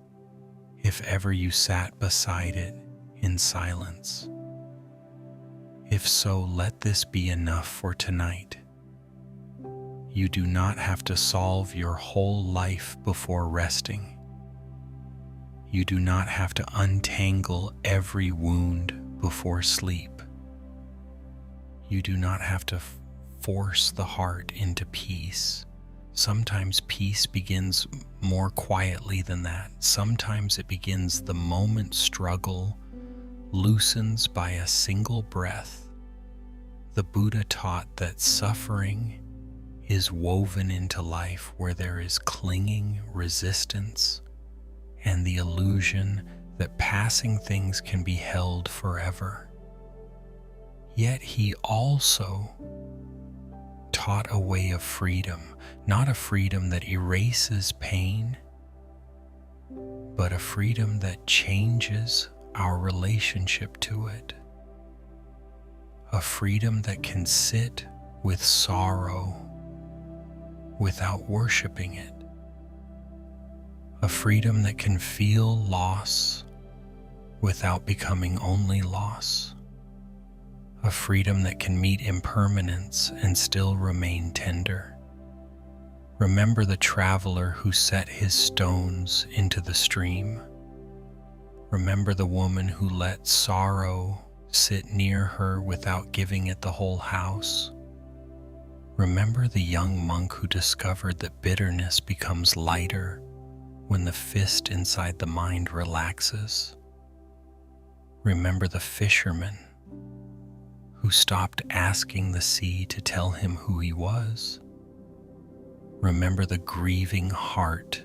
Speaker 1: if ever you sat beside it in silence. If so, let this be enough for tonight. You do not have to solve your whole life before resting. You do not have to untangle every wound before sleep. You do not have to force the heart into peace. Sometimes peace begins more quietly than that. Sometimes it begins the moment struggle loosens by a single breath. The Buddha taught that suffering is woven into life where there is clinging, resistance, and the illusion that passing things can be held forever. Yet he also taught a way of freedom, not a freedom that erases pain, but a freedom that changes our relationship to it. A freedom that can sit with sorrow without worshiping it. A freedom that can feel loss without becoming only loss. A freedom that can meet impermanence and still remain tender. Remember the traveler who set his stones into the stream. Remember the woman who let sorrow sit near her without giving it the whole house. Remember the young monk who discovered that bitterness becomes lighter when the fist inside the mind relaxes. Remember the fisherman who stopped asking the sea to tell him who he was. Remember the grieving heart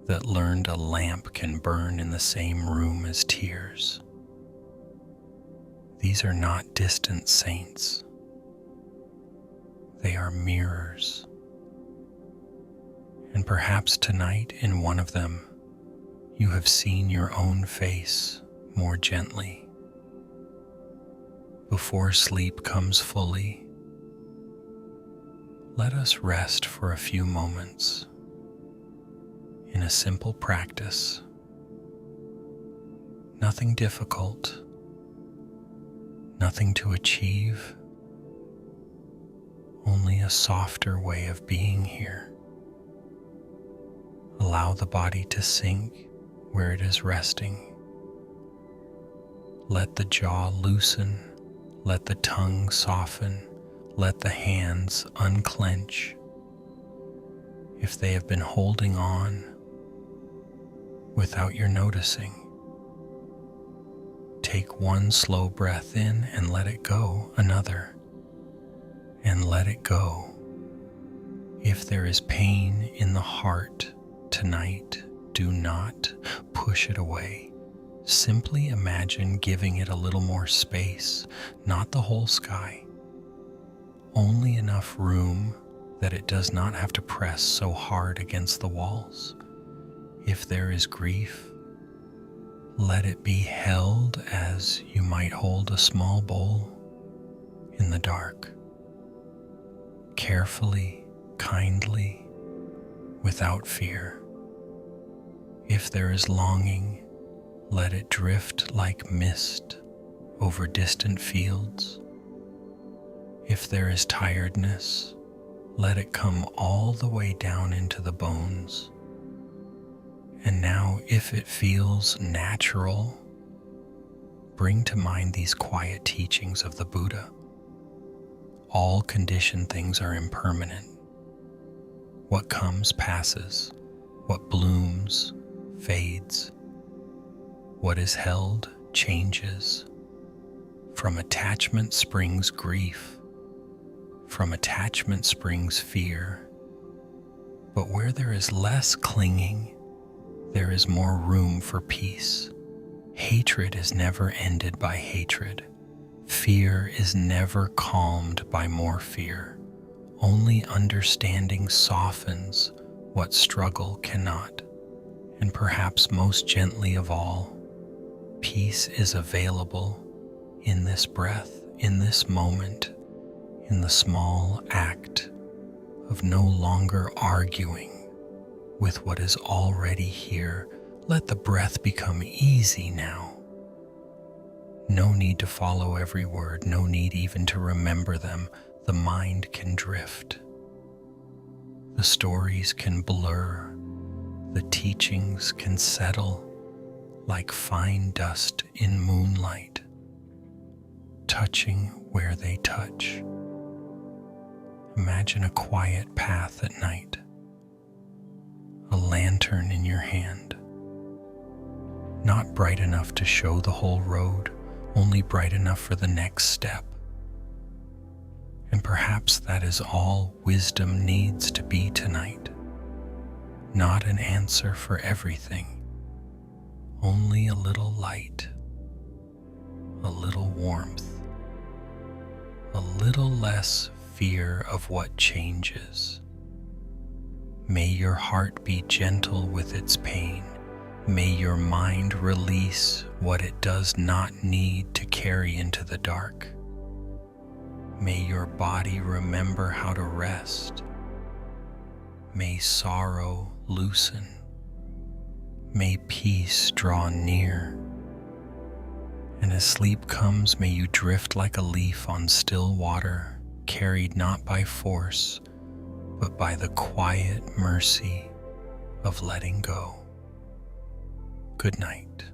Speaker 1: that learned a lamp can burn in the same room as tears. These are not distant saints. They are mirrors. And perhaps tonight in one of them, you have seen your own face more gently. Before sleep comes fully, let us rest for a few moments in a simple practice. Nothing difficult, nothing to achieve, only a softer way of being here. Allow the body to sink where it is resting. Let the jaw loosen, let the tongue soften, let the hands unclench. If they have been holding on without your noticing, take one slow breath in and let it go, another, and let it go. If there is pain in the heart tonight, do not push it away. Simply imagine giving it a little more space, not the whole sky, only enough room that it does not have to press so hard against the walls. If there is grief, let it be held as you might hold a small bowl in the dark. Carefully, kindly, without fear. If there is longing, let it drift like mist over distant fields. If there is tiredness, let it come all the way down into the bones. And now, if it feels natural, bring to mind these quiet teachings of the Buddha. All conditioned things are impermanent. What comes passes. What blooms fades. What is held changes. From attachment springs grief. From attachment springs fear. But where there is less clinging, there is more room for peace. Hatred is never ended by hatred. Fear is never calmed by more fear. Only understanding softens what struggle cannot. And perhaps most gently of all, peace is available in this breath, in this moment, in the small act of no longer arguing with what is already here. Let the breath become easy now. No need to follow every word, no need even to remember them. The mind can drift. The stories can blur. The teachings can settle like fine dust in moonlight, touching where they touch. Imagine a quiet path at night, a lantern in your hand, not bright enough to show the whole road, only bright enough for the next step. And perhaps that is all wisdom needs to be tonight. Not an answer for everything, only a little light, a little warmth, a little less fear of what changes. May your heart be gentle with its pain. May your mind release what it does not need to carry into the dark. May your body remember how to rest. May sorrow loosen. May peace draw near. And as sleep comes, may you drift like a leaf on still water, carried not by force, but by the quiet mercy of letting go. Good night.